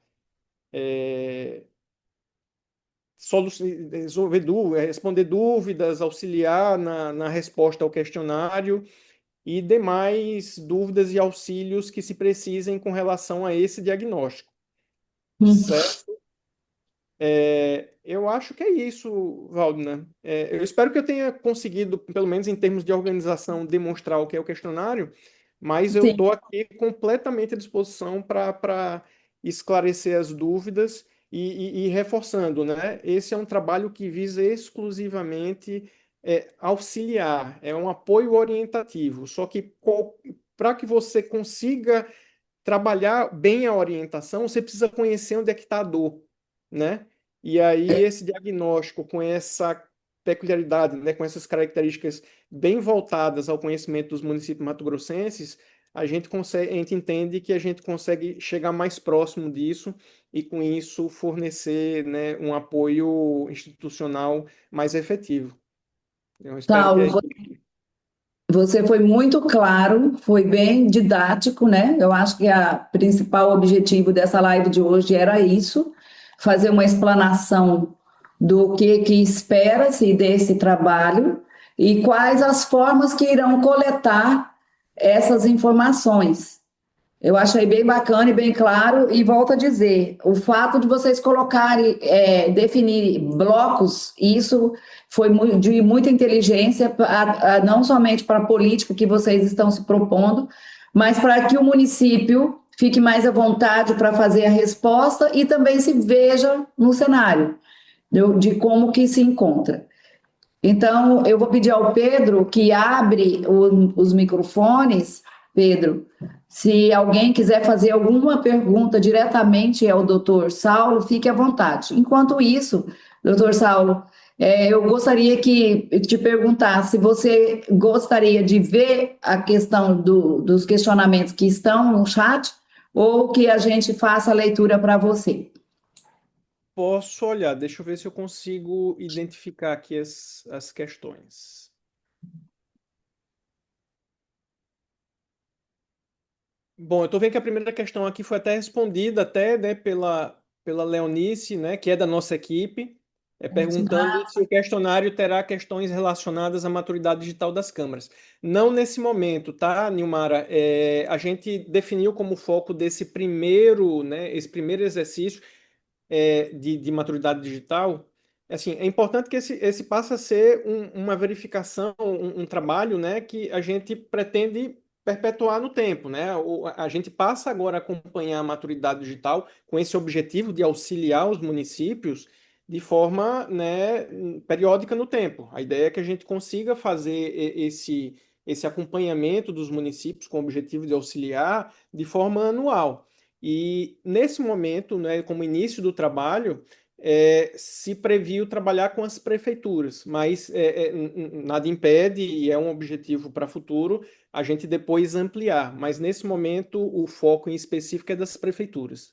responder dúvidas, auxiliar na resposta ao questionário e demais dúvidas e auxílios que se precisem com relação a esse diagnóstico. Certo? Eu acho que é isso, Valdina. Eu espero que eu tenha conseguido, pelo menos em termos de organização, demonstrar o que é o questionário, mas eu Sim. estou aqui completamente à disposição para esclarecer as dúvidas e reforçando, né? Esse é um trabalho que visa exclusivamente auxiliar, é um apoio orientativo, só que para que você consiga trabalhar bem a orientação, você precisa conhecer onde é que está a dor, né? E aí esse diagnóstico com essa peculiaridade, né, com essas características bem voltadas ao conhecimento dos municípios mato-grossenses, a gente entende que a gente consegue chegar mais próximo disso e, com isso, fornecer, né, um apoio institucional mais efetivo. Eu espero que Saulo, você foi muito claro, foi bem didático, né? Eu acho que o principal objetivo dessa live de hoje era isso, fazer uma explanação do que espera-se desse trabalho e quais as formas que irão coletar essas informações. Eu achei bem bacana e bem claro, e volto a dizer, o fato de vocês colocarem, definir blocos, isso foi de muita inteligência, não somente para a política que vocês estão se propondo, mas para que o município fique mais à vontade para fazer a resposta e também se veja no cenário de como que se encontra. Então, eu vou pedir ao Pedro que abre os microfones. Pedro, se alguém quiser fazer alguma pergunta diretamente ao doutor Saulo, fique à vontade. Enquanto isso, doutor Saulo, eu gostaria que te perguntar se você gostaria de ver a questão dos questionamentos que estão no chat ou que a gente faça a leitura para você. posso olhar, deixa eu ver se eu consigo identificar aqui as questões. Bom, eu estou vendo que a primeira questão aqui foi até respondida até, né, pela Leonice, né, que é da nossa equipe, perguntando se o questionário terá questões relacionadas à maturidade digital das câmaras. Não nesse momento, tá, Nilmara? A gente definiu como foco desse primeiro, né, esse primeiro exercício de maturidade digital. Assim, é importante que esse passe a ser uma verificação, um trabalho, né, que a gente pretende perpetuar no tempo, né? A gente passa agora a acompanhar a maturidade digital com esse objetivo de auxiliar os municípios de forma, né, periódica no tempo. A ideia é que a gente consiga fazer esse acompanhamento dos municípios com o objetivo de auxiliar de forma anual. E nesse momento, né, como início do trabalho, se previu trabalhar com as prefeituras, mas nada impede, e é um objetivo para o futuro, a gente depois ampliar. Mas nesse momento, o foco em específico é das prefeituras.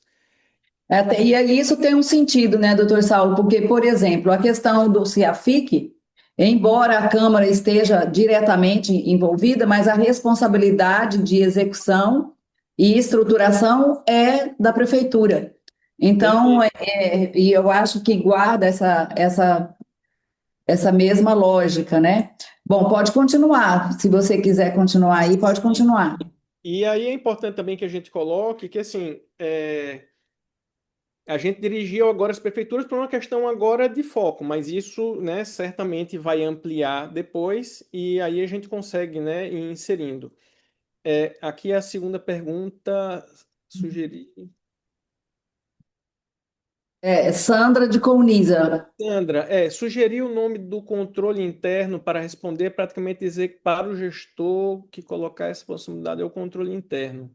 E aí isso tem um sentido, né, doutor Saulo? Porque, por exemplo, a questão do CIAFIC, embora a Câmara esteja diretamente envolvida, mas a responsabilidade de execução e estruturação é da Prefeitura. Então, Perfeito. e eu acho que guarda essa mesma lógica, né? Bom, pode continuar. Se você quiser continuar aí, pode continuar. E aí é importante também que a gente coloque que, assim, a gente dirigiu agora as prefeituras por uma questão agora de foco, mas isso, né, certamente vai ampliar depois e aí a gente consegue, né, ir inserindo. Aqui é a segunda pergunta, sugerir. Sandra de Colniza. Sandra, sugerir o nome do controle interno para responder, praticamente dizer que para o gestor que colocar essa possibilidade é o controle interno.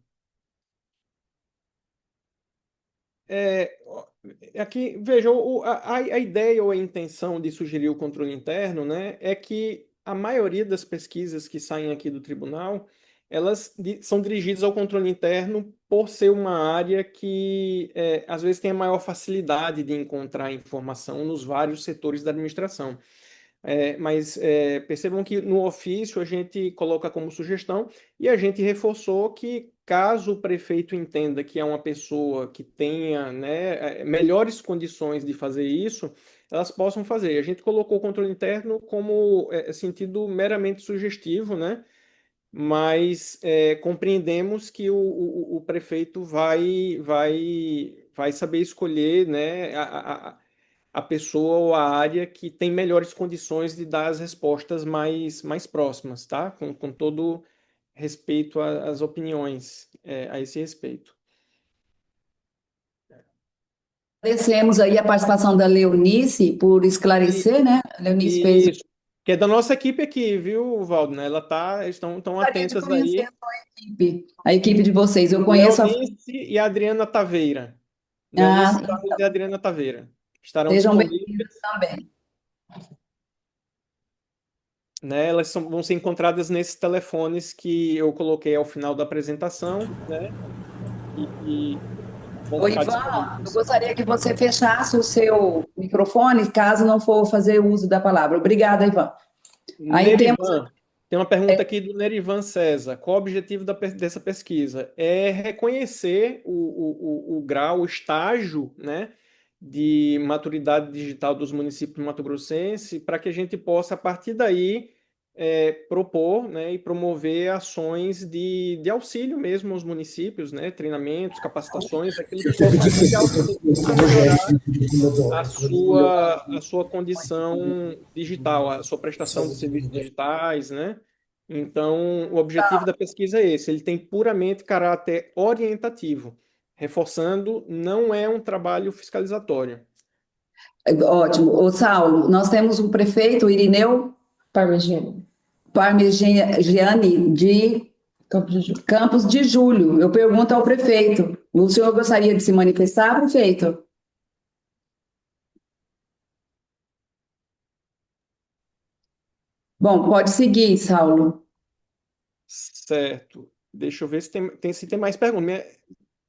Ó, aqui, veja, a ideia ou a intenção de sugerir o controle interno, né, é que a maioria das pesquisas que saem aqui do tribunal, elas são dirigidas ao controle interno por ser uma área que, às vezes, tem a maior facilidade de encontrar informação nos vários setores da administração. Mas percebam que no ofício a gente coloca como sugestão e a gente reforçou que, caso o prefeito entenda que é uma pessoa que tenha, né, melhores condições de fazer isso, elas possam fazer. A gente colocou o controle interno como sentido meramente sugestivo, né? Mas compreendemos que o prefeito vai saber escolher, né, a pessoa ou a área que tem melhores condições de dar as respostas mais próximas, tá? Com todo respeito às opiniões a esse respeito. Agradecemos aí a participação da Leonice por E, esclarecer, né? A Leonice fez. isso. Que é da nossa equipe aqui, viu, Valdo? Né? Estão tão Gostaria de atentas conhecer aí. a equipe de vocês. Eu conheço a. Leonice e a Adriana Taveira. Leonice Ah, Carlos e Adriana Taveira estarão sejam bem-vindos disponíveis. também. né? Vão ser encontradas nesses telefones que eu coloquei ao final da apresentação, né? E vão Ô, ficar Ivan, eu disponíveis. gostaria que você fechasse o seu microfone, caso não for fazer uso da palavra. Obrigada, Ivan. Aí temos. Nerivan, tem uma pergunta aqui do Nerivan César. Qual o objetivo dessa pesquisa? É reconhecer o grau, o estágio, né, de maturidade digital dos municípios mato-grossenses, para que a gente possa, a partir daí, propor, né, e promover ações de auxílio mesmo aos municípios, né, treinamentos, capacitações, aquilo que possa realmente auxiliar a melhorar a sua condição digital, a sua prestação de serviços digitais, né? Então, o objetivo da pesquisa é esse, ele tem puramente caráter orientativo, reforçando, não é um trabalho fiscalizatório. Ótimo. Ô, Saulo, nós temos um prefeito, Irineu Parmegiani. Parmegiani, de Campo de Ju- Campos de Julho. Eu pergunto ao prefeito: o senhor gostaria de se manifestar, prefeito? Bom, pode seguir, Saulo. Certo. Deixa eu ver se tem mais perguntas.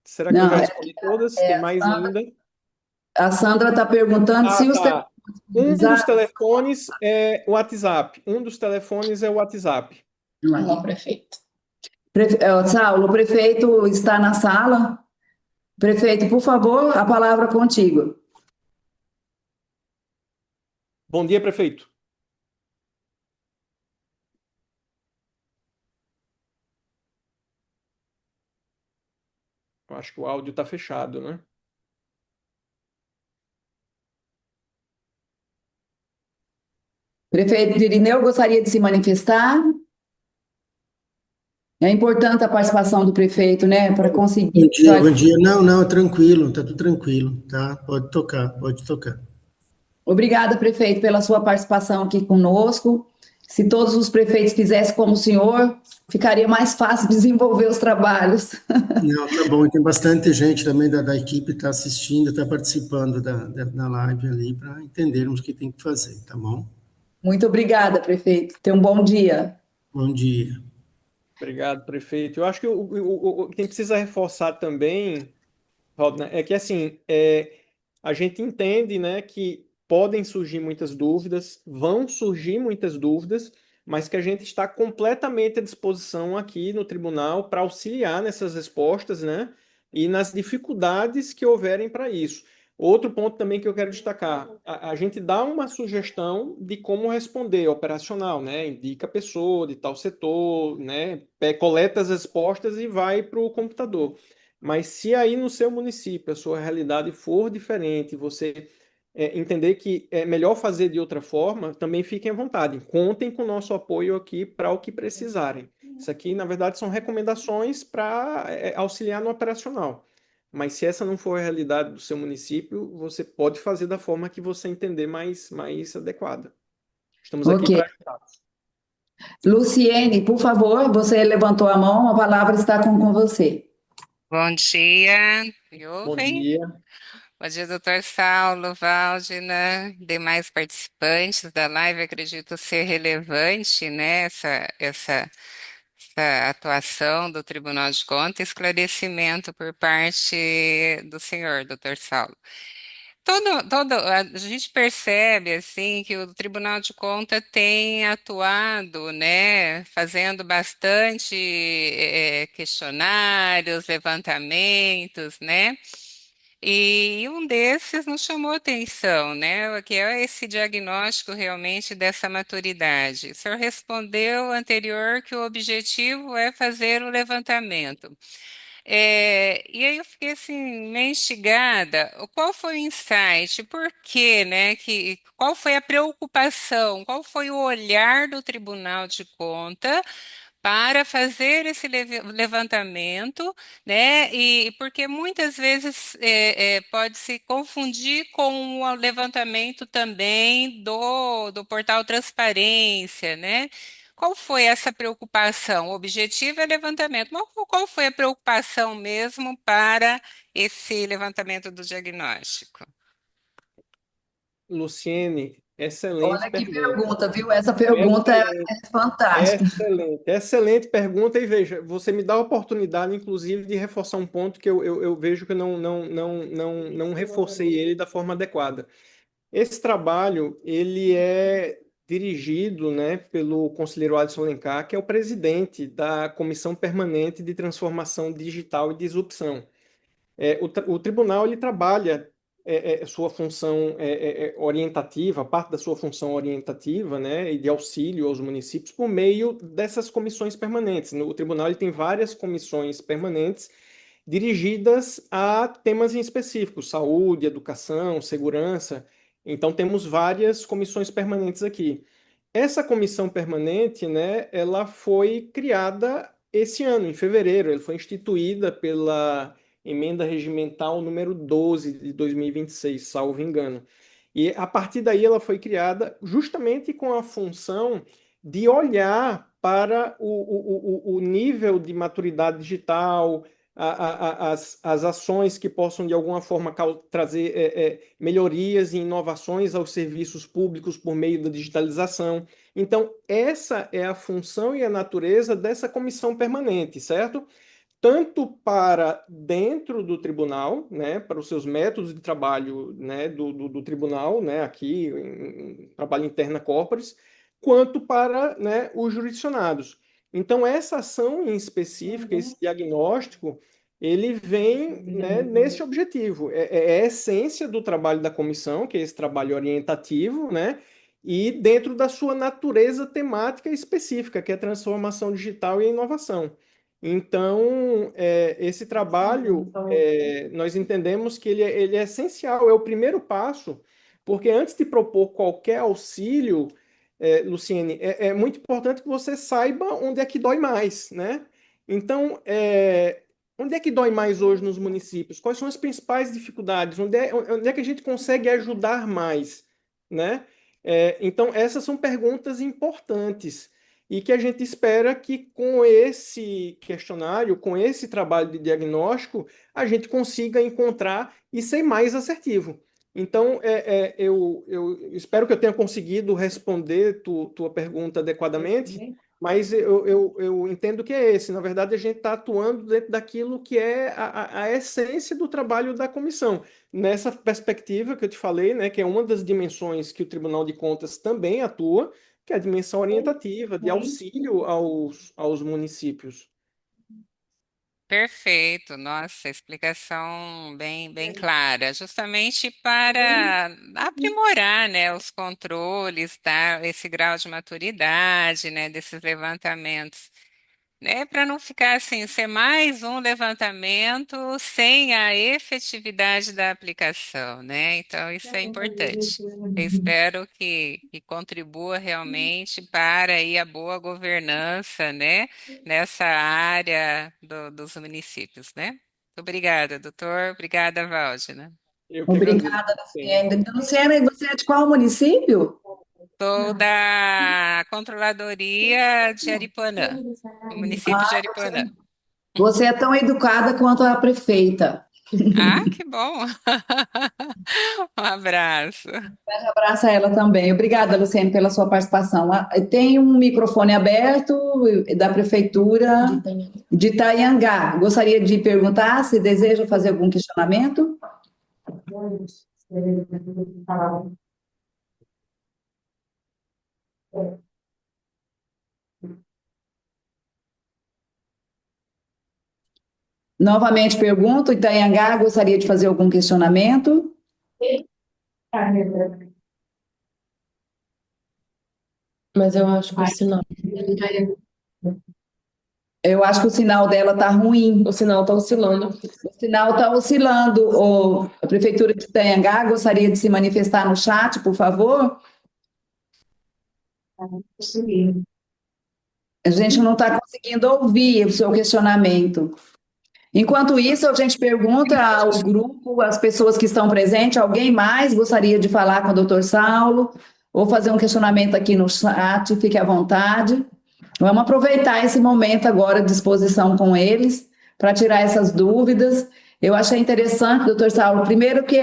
Será que eu Não, já respondi todas? Tem mais ainda? a Sandra está perguntando Ah, se os tá. Um dos telefones. telefones é o WhatsApp. Um dos telefones é o WhatsApp. Não, prefeito. Saulo, o prefeito está na sala. Prefeito, por favor, a palavra é contigo. Bom dia, prefeito. Eu acho que o áudio está fechado, né? Prefeito Irineu gostaria de se manifestar. É importante a participação do prefeito, né, para conseguir. Bom dia, bom dia. Não, não, tranquilo, tá tudo tranquilo, tá? Pode tocar, pode tocar. Obrigada, prefeito, pela sua participação aqui conosco. Se todos os prefeitos fizessem como o senhor, ficaria mais fácil desenvolver os trabalhos. Não, tá bom, e tem bastante gente também da equipe está assistindo, está participando da live ali para entendermos o que tem que fazer, tá bom? Muito obrigada, prefeito. Tenha um bom dia. Bom dia. Obrigado, prefeito. Eu acho que quem precisa reforçar também, Rodner, é que assim, a gente entende, né, que podem surgir muitas dúvidas, vão surgir muitas dúvidas, mas que a gente está completamente à disposição aqui no tribunal para auxiliar nessas respostas, né, e nas dificuldades que houverem para isso. Outro ponto também que eu quero destacar, a gente dá uma sugestão de como responder operacional, né? Indica a pessoa de tal setor, né? Coleta as respostas e vai para o computador. Mas se aí no seu município a sua realidade for diferente, você entender que é melhor fazer de outra forma, também fiquem à vontade. Contem com o nosso apoio aqui para o que precisarem. Isso aqui, na verdade, são recomendações para auxiliar no operacional. Mas se essa não for a realidade do seu município, você pode fazer da forma que você entender mais adequada. Estamos aqui Ok. para ajudar. Luciene, por favor, você levantou a mão, a palavra está com você. Bom dia, me Bom ouvem? dia. Bom dia, doutor Saulo, Valdina, demais participantes da live. Acredito ser relevante, né, essa atuação do Tribunal de Contas, esclarecimento por parte do senhor, doutor Saulo. A gente percebe assim que o Tribunal de Contas tem atuado, né, fazendo bastante questionários, levantamentos, né? E um desses nos chamou atenção, né? Que é esse diagnóstico realmente dessa maturidade. O senhor respondeu anterior que o objetivo é fazer o levantamento. E aí eu fiquei assim, meio instigada. Qual foi o insight? Por quê, né? Qual foi a preocupação? Qual foi o olhar do Tribunal de Conta para fazer esse levantamento, né? E porque muitas vezes pode se confundir com o levantamento também do portal Transparência, né? Qual foi essa preocupação? O objetivo é levantamento, mas qual foi a preocupação mesmo para esse levantamento do diagnóstico? Luciene, Excelente Olha que pergunta. pergunta, viu? Essa pergunta é Excelente, fantástica. excelente pergunta. E veja, você me dá a oportunidade, inclusive, de reforçar um ponto que eu vejo que eu não reforcei ele da forma adequada. Esse trabalho, ele é dirigido, né, pelo conselheiro Alisson Alencar, que é o presidente da Comissão Permanente de Transformação Digital e Disrupção. O tribunal ele trabalha sua função orientativa, parte da sua função orientativa, né, e de auxílio aos municípios por meio dessas comissões permanentes. O tribunal ele tem várias comissões permanentes dirigidas a temas em específicos, saúde, educação, segurança. Então temos várias comissões permanentes aqui. Essa comissão permanente, né, ela foi criada esse ano, em fevereiro. Ela foi instituída pela emenda regimental número 12 de 2026, salvo engano. E a partir daí ela foi criada justamente com a função de olhar para o nível de maturidade digital, as ações que possam, de alguma forma, trazer melhorias e inovações aos serviços públicos por meio da digitalização. Então, essa é a função e a natureza dessa comissão permanente, certo? Tanto para dentro do tribunal, né, para os seus métodos de trabalho, né, do tribunal, né, aqui, em trabalho interna corporis, quanto para, né, os jurisdicionados. Então, essa ação em específica, esse diagnóstico, ele vem, né, nesse objetivo. É a essência do trabalho da comissão, que é esse trabalho orientativo, né, e dentro da sua natureza temática específica, que é transformação digital e inovação. Então, esse trabalho, nós entendemos que ele é essencial, é o primeiro passo, porque antes de propor qualquer auxílio, Luciene, é muito importante que você saiba onde é que dói mais, né? Então, onde é que dói mais hoje nos municípios? Quais são as principais dificuldades? Onde é que a gente consegue ajudar mais, né? Então, essas são perguntas importantes e que a gente espera que com esse questionário, com esse trabalho de diagnóstico, a gente consiga encontrar e ser mais assertivo. Então, eu espero que eu tenha conseguido responder tua pergunta adequadamente, mas eu entendo que é esse. Na verdade, a gente está atuando dentro daquilo que é a essência do trabalho da comissão. Nessa perspectiva que eu te falei, né, que é uma das dimensões que o Tribunal de Contas também atua, que é a dimensão orientativa, de auxílio aos municípios. Perfeito, nossa, explicação bem clara, justamente para aprimorar, né, os controles, tá, esse grau de maturidade, né, desses levantamentos, né, para não ficar assim, ser mais um levantamento sem a efetividade da aplicação, né? Então, isso é importante. Eu espero que contribua realmente para aí a boa governança, né, nessa área dos municípios, né? Obrigada, doutor. Obrigada, Valdina. Eu que agradeço. Obrigada, Luciene. Luciene, você é de qual município? Sou da Controladoria de Aripuanã, do município de Aripuanã. Você é tão educada quanto a prefeita. Ah, que bom! Um abraço. Abraça ela também. Obrigada, Luciene, pela sua participação. Tem um microfone aberto da Prefeitura de Itanhangá. Gostaria de perguntar se deseja fazer algum questionamento. Novamente pergunto, Itanhangá, gostaria de fazer algum questionamento? Mas eu acho que o sinal. Eu acho que o sinal dela está ruim. O sinal está oscilando. O sinal está oscilando. A Prefeitura de Itanhangá gostaria de se manifestar no chat, por favor? A gente não está conseguindo ouvir o seu questionamento. Enquanto isso, a gente pergunta ao grupo, às pessoas que estão presentes, alguém mais gostaria de falar com o doutor Saulo ou fazer um questionamento aqui no chat, fique à vontade. Vamos aproveitar esse momento agora de exposição com eles para tirar essas dúvidas Eu achei interessante, doutor Saulo, primeiro que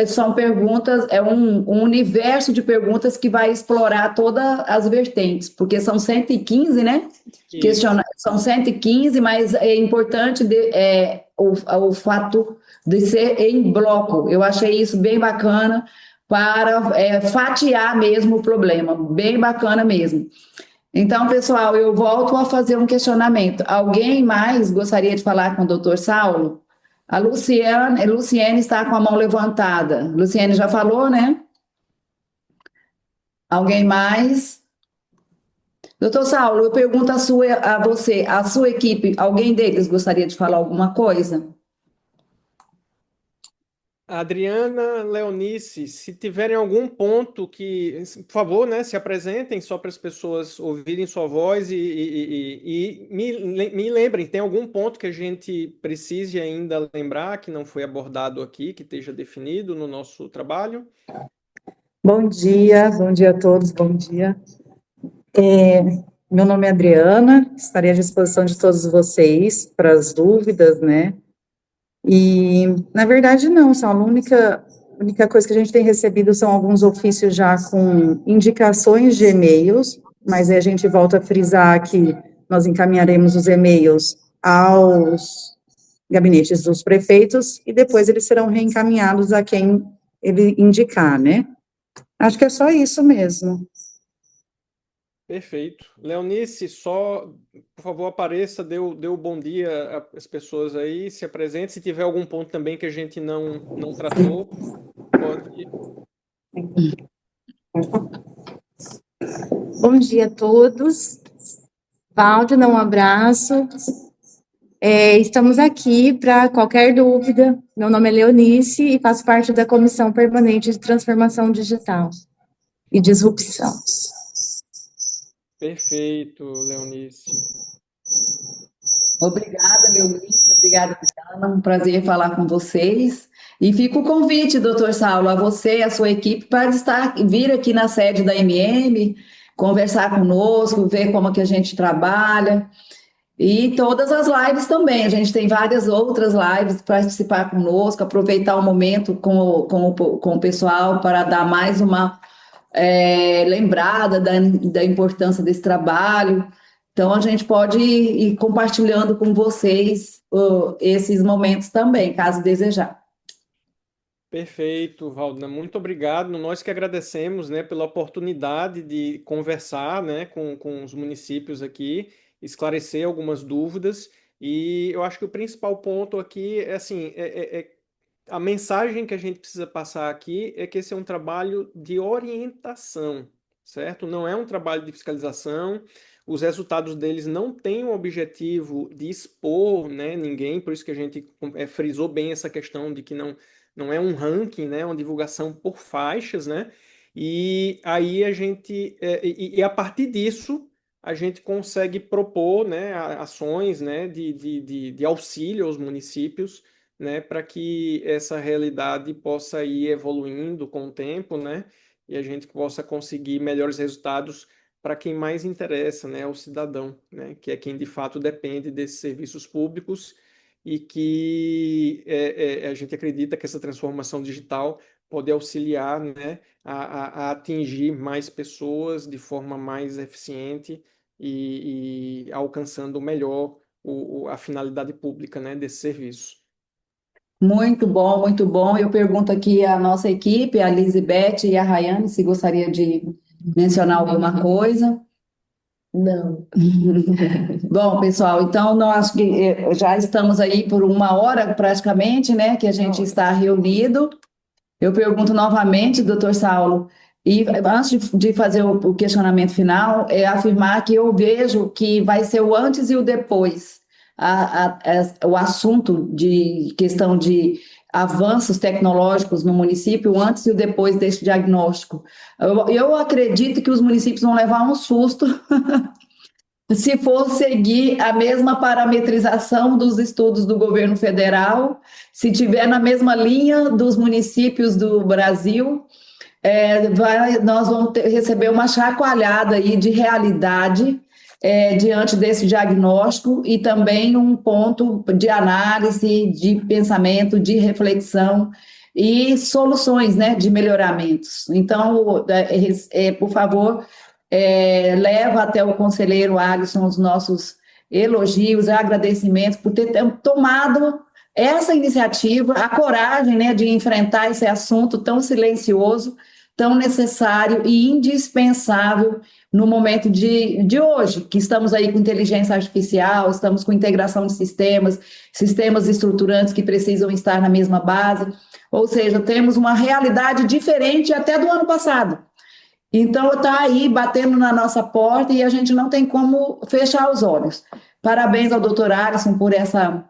são perguntas, um universo de perguntas que vai explorar todas as vertentes, porque são 115, né? Isso. São 115, mas é importante o fato de ser em bloco. Eu achei isso bem bacana para fatiar mesmo o problema, bem bacana mesmo. Então, pessoal, eu volto a fazer um questionamento. Alguém mais gostaria de falar com o doutor Saulo? A Luciene está com a mão levantada. Luciene já falou, né? Alguém mais? Doutor Saulo, eu pergunto a você, a sua equipe, alguém deles gostaria de falar alguma coisa? Adriana, Leonice, se tiverem algum ponto por favor, né, se apresentem só para as pessoas ouvirem sua voz e me lembrem, tem algum ponto que a gente precise ainda lembrar que não foi abordado aqui, que esteja definido no nosso trabalho? Bom dia a todos, bom dia. Meu nome é Adriana, estarei à disposição de todos vocês para as dúvidas, né? E, na verdade, não, só a única coisa que a gente tem recebido são alguns ofícios já com indicações de e-mails, mas aí a gente volta a frisar que nós encaminharemos os e-mails aos gabinetes dos prefeitos e depois eles serão reencaminhados a quem ele indicar, né? Acho que é só isso mesmo. Perfeito. Leonice, só, por favor, apareça, dê o bom dia às pessoas aí, se apresente. Se tiver algum ponto também que a gente não tratou, pode. Bom dia a todos. Valdir, um abraço. Estamos aqui para qualquer dúvida. Meu nome é Leonice e faço parte da Comissão Permanente de Transformação Digital e Disrupção. Perfeito, Leonice. Obrigada, Leonice, obrigada, Cristiana, um prazer falar com vocês. E fica o convite, doutor Saulo, a você e a sua equipe para vir aqui na sede da MM, conversar conosco, ver como que a gente trabalha. E todas as lives também, a gente tem várias outras lives para participar conosco, aproveitar o momento com o pessoal para dar mais uma lembrada da importância desse trabalho. Então, a gente pode ir compartilhando com vocês esses momentos também, caso desejar. Perfeito, Valdina, muito obrigado. Nós que agradecemos, né, pela oportunidade de conversar, né, com os municípios aqui, esclarecer algumas dúvidas. E eu acho que o principal ponto aqui é assim, a mensagem que a gente precisa passar aqui é que esse é um trabalho de orientação, certo? Não é um trabalho de fiscalização. Os resultados deles não têm o objetivo de expor, né, ninguém, por isso que a gente frisou bem essa questão de que não é um ranking, né, uma divulgação por faixas, né? E aí a gente a partir disso a gente consegue propor, né, ações, né, de auxílio aos municípios, né, para que essa realidade possa ir evoluindo com o tempo, né, e a gente possa conseguir melhores resultados para quem mais interessa, né, o cidadão, né, que é quem de fato depende desses serviços públicos e que a gente acredita que essa transformação digital pode auxiliar, né, a atingir mais pessoas de forma mais eficiente e alcançando melhor a finalidade pública, né, desse serviço. Muito bom, muito bom. Eu pergunto aqui à nossa equipe, a Lisibeth e a Rayane, se gostaria de mencionar alguma coisa. Não. Bom, pessoal, então nós já estamos aí por 1 hora praticamente, né, que a gente está reunido. Eu pergunto novamente, doutor Saulo, e antes de fazer o questionamento final, afirmar que eu vejo que vai ser o antes e o depois, o assunto de questão de avanços tecnológicos no município, o antes e o depois desse diagnóstico. Eu acredito que os municípios vão levar um susto se for seguir a mesma parametrização dos estudos do governo federal, se tiver na mesma linha dos municípios do Brasil, nós vamos receber uma chacoalhada aí de realidade diante desse diagnóstico e também um ponto de análise, de pensamento, de reflexão e soluções, né, de melhoramentos. Então, por favor, leva até o conselheiro Alisson os nossos elogios, agradecimentos por ter tomado essa iniciativa, a coragem, né, de enfrentar esse assunto tão silencioso, tão necessário e indispensável no momento de hoje, que estamos aí com inteligência artificial, estamos com integração de sistemas estruturantes que precisam estar na mesma base, ou seja, temos uma realidade diferente até do ano passado. Então, está aí batendo na nossa porta e a gente não tem como fechar os olhos. Parabéns ao doutor Alisson por essa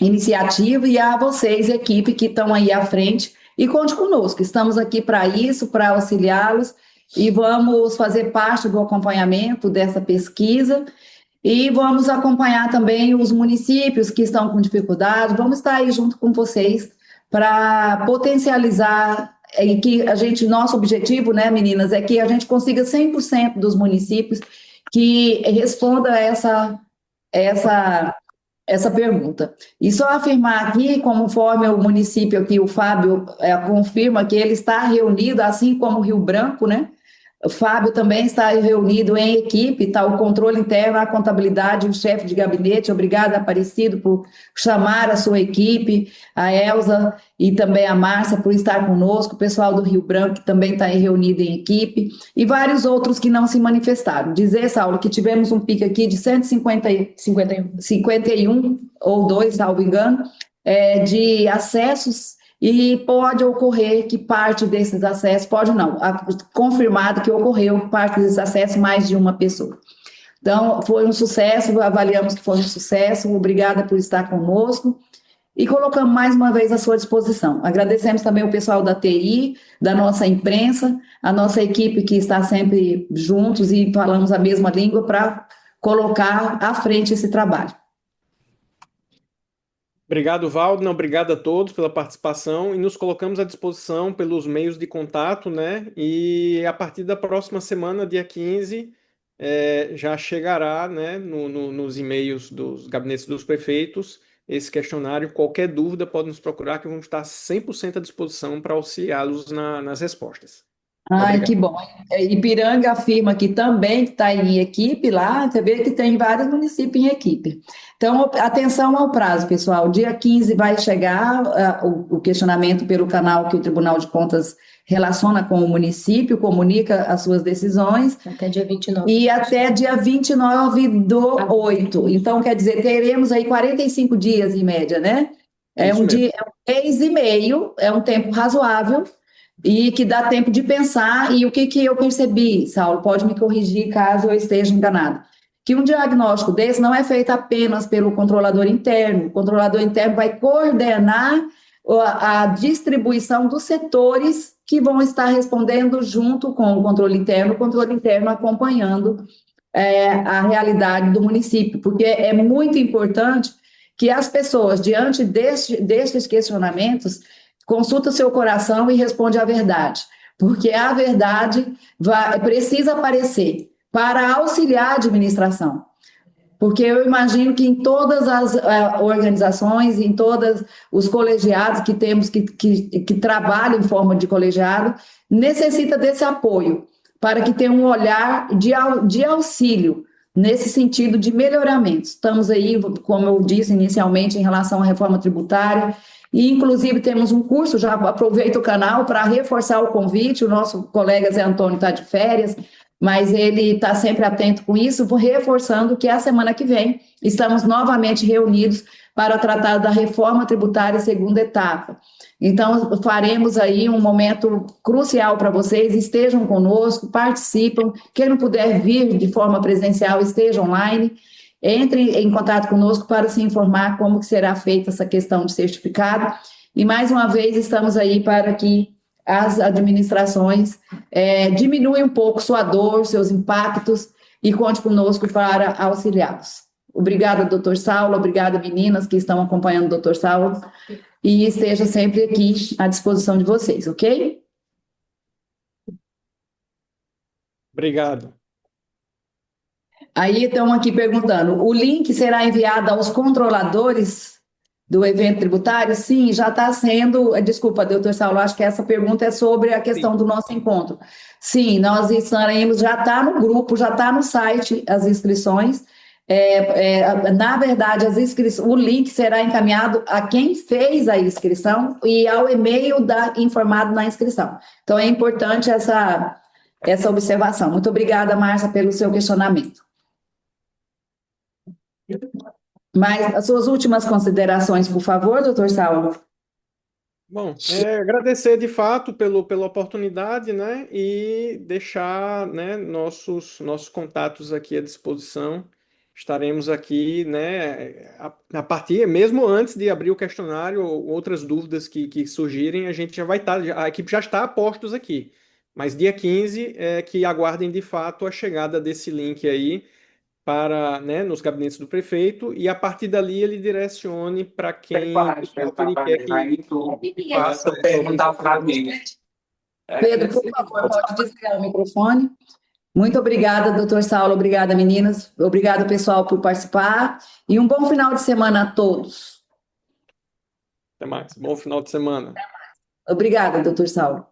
iniciativa e a vocês, equipe, que estão aí à frente, e conte conosco. Estamos aqui para isso, para auxiliá-los, e vamos fazer parte do acompanhamento dessa pesquisa, e vamos acompanhar também os municípios que estão com dificuldade, vamos estar aí junto com vocês para potencializar, e que nosso objetivo, né, meninas, é que a gente consiga 100% dos municípios que responda essa pergunta. E só afirmar aqui, conforme o município aqui, o Fábio confirma que ele está reunido, assim como o Rio Branco, né? O Fábio também está reunido em equipe, está o controle interno, a contabilidade, o chefe de gabinete. Obrigada, Aparecido, por chamar a sua equipe, a Elza e também a Márcia por estar conosco, o pessoal do Rio Branco, que também está reunido em equipe, e vários outros que não se manifestaram. Dizer, Saulo, que tivemos um pico aqui de 51 ou 2, salvo engano, de acessos. E pode ocorrer que parte desses acessos, pode não, confirmado que ocorreu parte desses acessos mais de uma pessoa. Então, foi um sucesso, avaliamos que foi um sucesso, obrigada por estar conosco, e colocamos mais uma vez à sua disposição. Agradecemos também o pessoal da TI, da nossa imprensa, a nossa equipe que está sempre juntos e falamos a mesma língua para colocar à frente esse trabalho. Obrigado, Waldner, obrigado a todos pela participação e nos colocamos à disposição pelos meios de contato, né? E a partir da próxima semana, dia 15, já chegará, né, nos e-mails dos gabinetes dos prefeitos esse questionário. Qualquer dúvida pode nos procurar que vamos estar 100% à disposição para auxiliá-los nas respostas. Ai, Obrigado. que bom. Ipiranga afirma que também está em equipe lá, você vê que tem vários municípios em equipe. Então, atenção ao prazo, pessoal. Dia 15 vai chegar o questionamento pelo canal que o Tribunal de Contas relaciona com o município, comunica as suas decisões. Até dia 29. E até dia 29/8. Então, quer dizer, teremos aí 45 dias em média, né? Isso mesmo. É um mês e meio, é um tempo razoável, e que dá tempo de pensar. E o que eu percebi, Saulo, pode me corrigir caso eu esteja enganado, que um diagnóstico desse não é feito apenas pelo controlador interno. O controlador interno vai coordenar a distribuição dos setores que vão estar respondendo junto com o controle interno acompanhando a realidade do município, porque é muito importante que as pessoas, diante destes questionamentos, consulta o seu coração e responde a verdade, porque a verdade precisa aparecer para auxiliar a administração. Porque eu imagino que em todas as organizações, em todos os colegiados que temos que trabalham em forma de colegiado, necessita desse apoio, para que tenha um olhar de auxílio, nesse sentido de melhoramento. Estamos aí, como eu disse inicialmente, em relação à reforma tributária, e inclusive temos um curso, já aproveito o canal para reforçar o convite, o nosso colega Zé Antônio está de férias, mas ele está sempre atento com isso, reforçando que a semana que vem estamos novamente reunidos para tratar da reforma tributária segunda etapa. Então, faremos aí um momento crucial para vocês, estejam conosco, participam, quem não puder vir de forma presencial, esteja online, entre em contato conosco para se informar como que será feita essa questão de certificado, e mais uma vez estamos aí para que as administrações diminuem um pouco sua dor, seus impactos, e conte conosco para auxiliá-los. Obrigada, doutor Saulo, obrigada, meninas que estão acompanhando o doutor Saulo, e esteja sempre aqui à disposição de vocês, ok? Obrigado. Aí estão aqui perguntando: o link será enviado aos controladores do evento tributário? Sim, já está sendo. Desculpa, doutor Saulo, acho que essa pergunta é sobre a questão do nosso encontro. Sim, nós estaremos, já está no grupo, já está no site as inscrições. Na verdade, o link será encaminhado a quem fez a inscrição e ao e-mail informado na inscrição. Então, é importante essa observação. Muito obrigada, Márcia, pelo seu questionamento. Mas as suas últimas considerações, por favor, doutor Saulo. Bom, agradecer de fato pela oportunidade, né, e deixar, né, nossos contatos aqui à disposição. Estaremos aqui, né, a partir, mesmo antes de abrir o questionário, outras dúvidas que surgirem, a gente já vai estar, a equipe já está a postos aqui. Mas dia 15 que aguardem de fato a chegada desse link aí para, né, nos gabinetes do prefeito, e a partir dali ele direcione para quem ele quer que faça perguntar para mim. Pedro, por favor, pode desligar o microfone. Muito obrigada, doutor Saulo. Obrigada, meninas. Obrigada, pessoal, por participar. E um bom final de semana a todos. Até mais. Bom final de semana. Obrigada, doutor Saulo.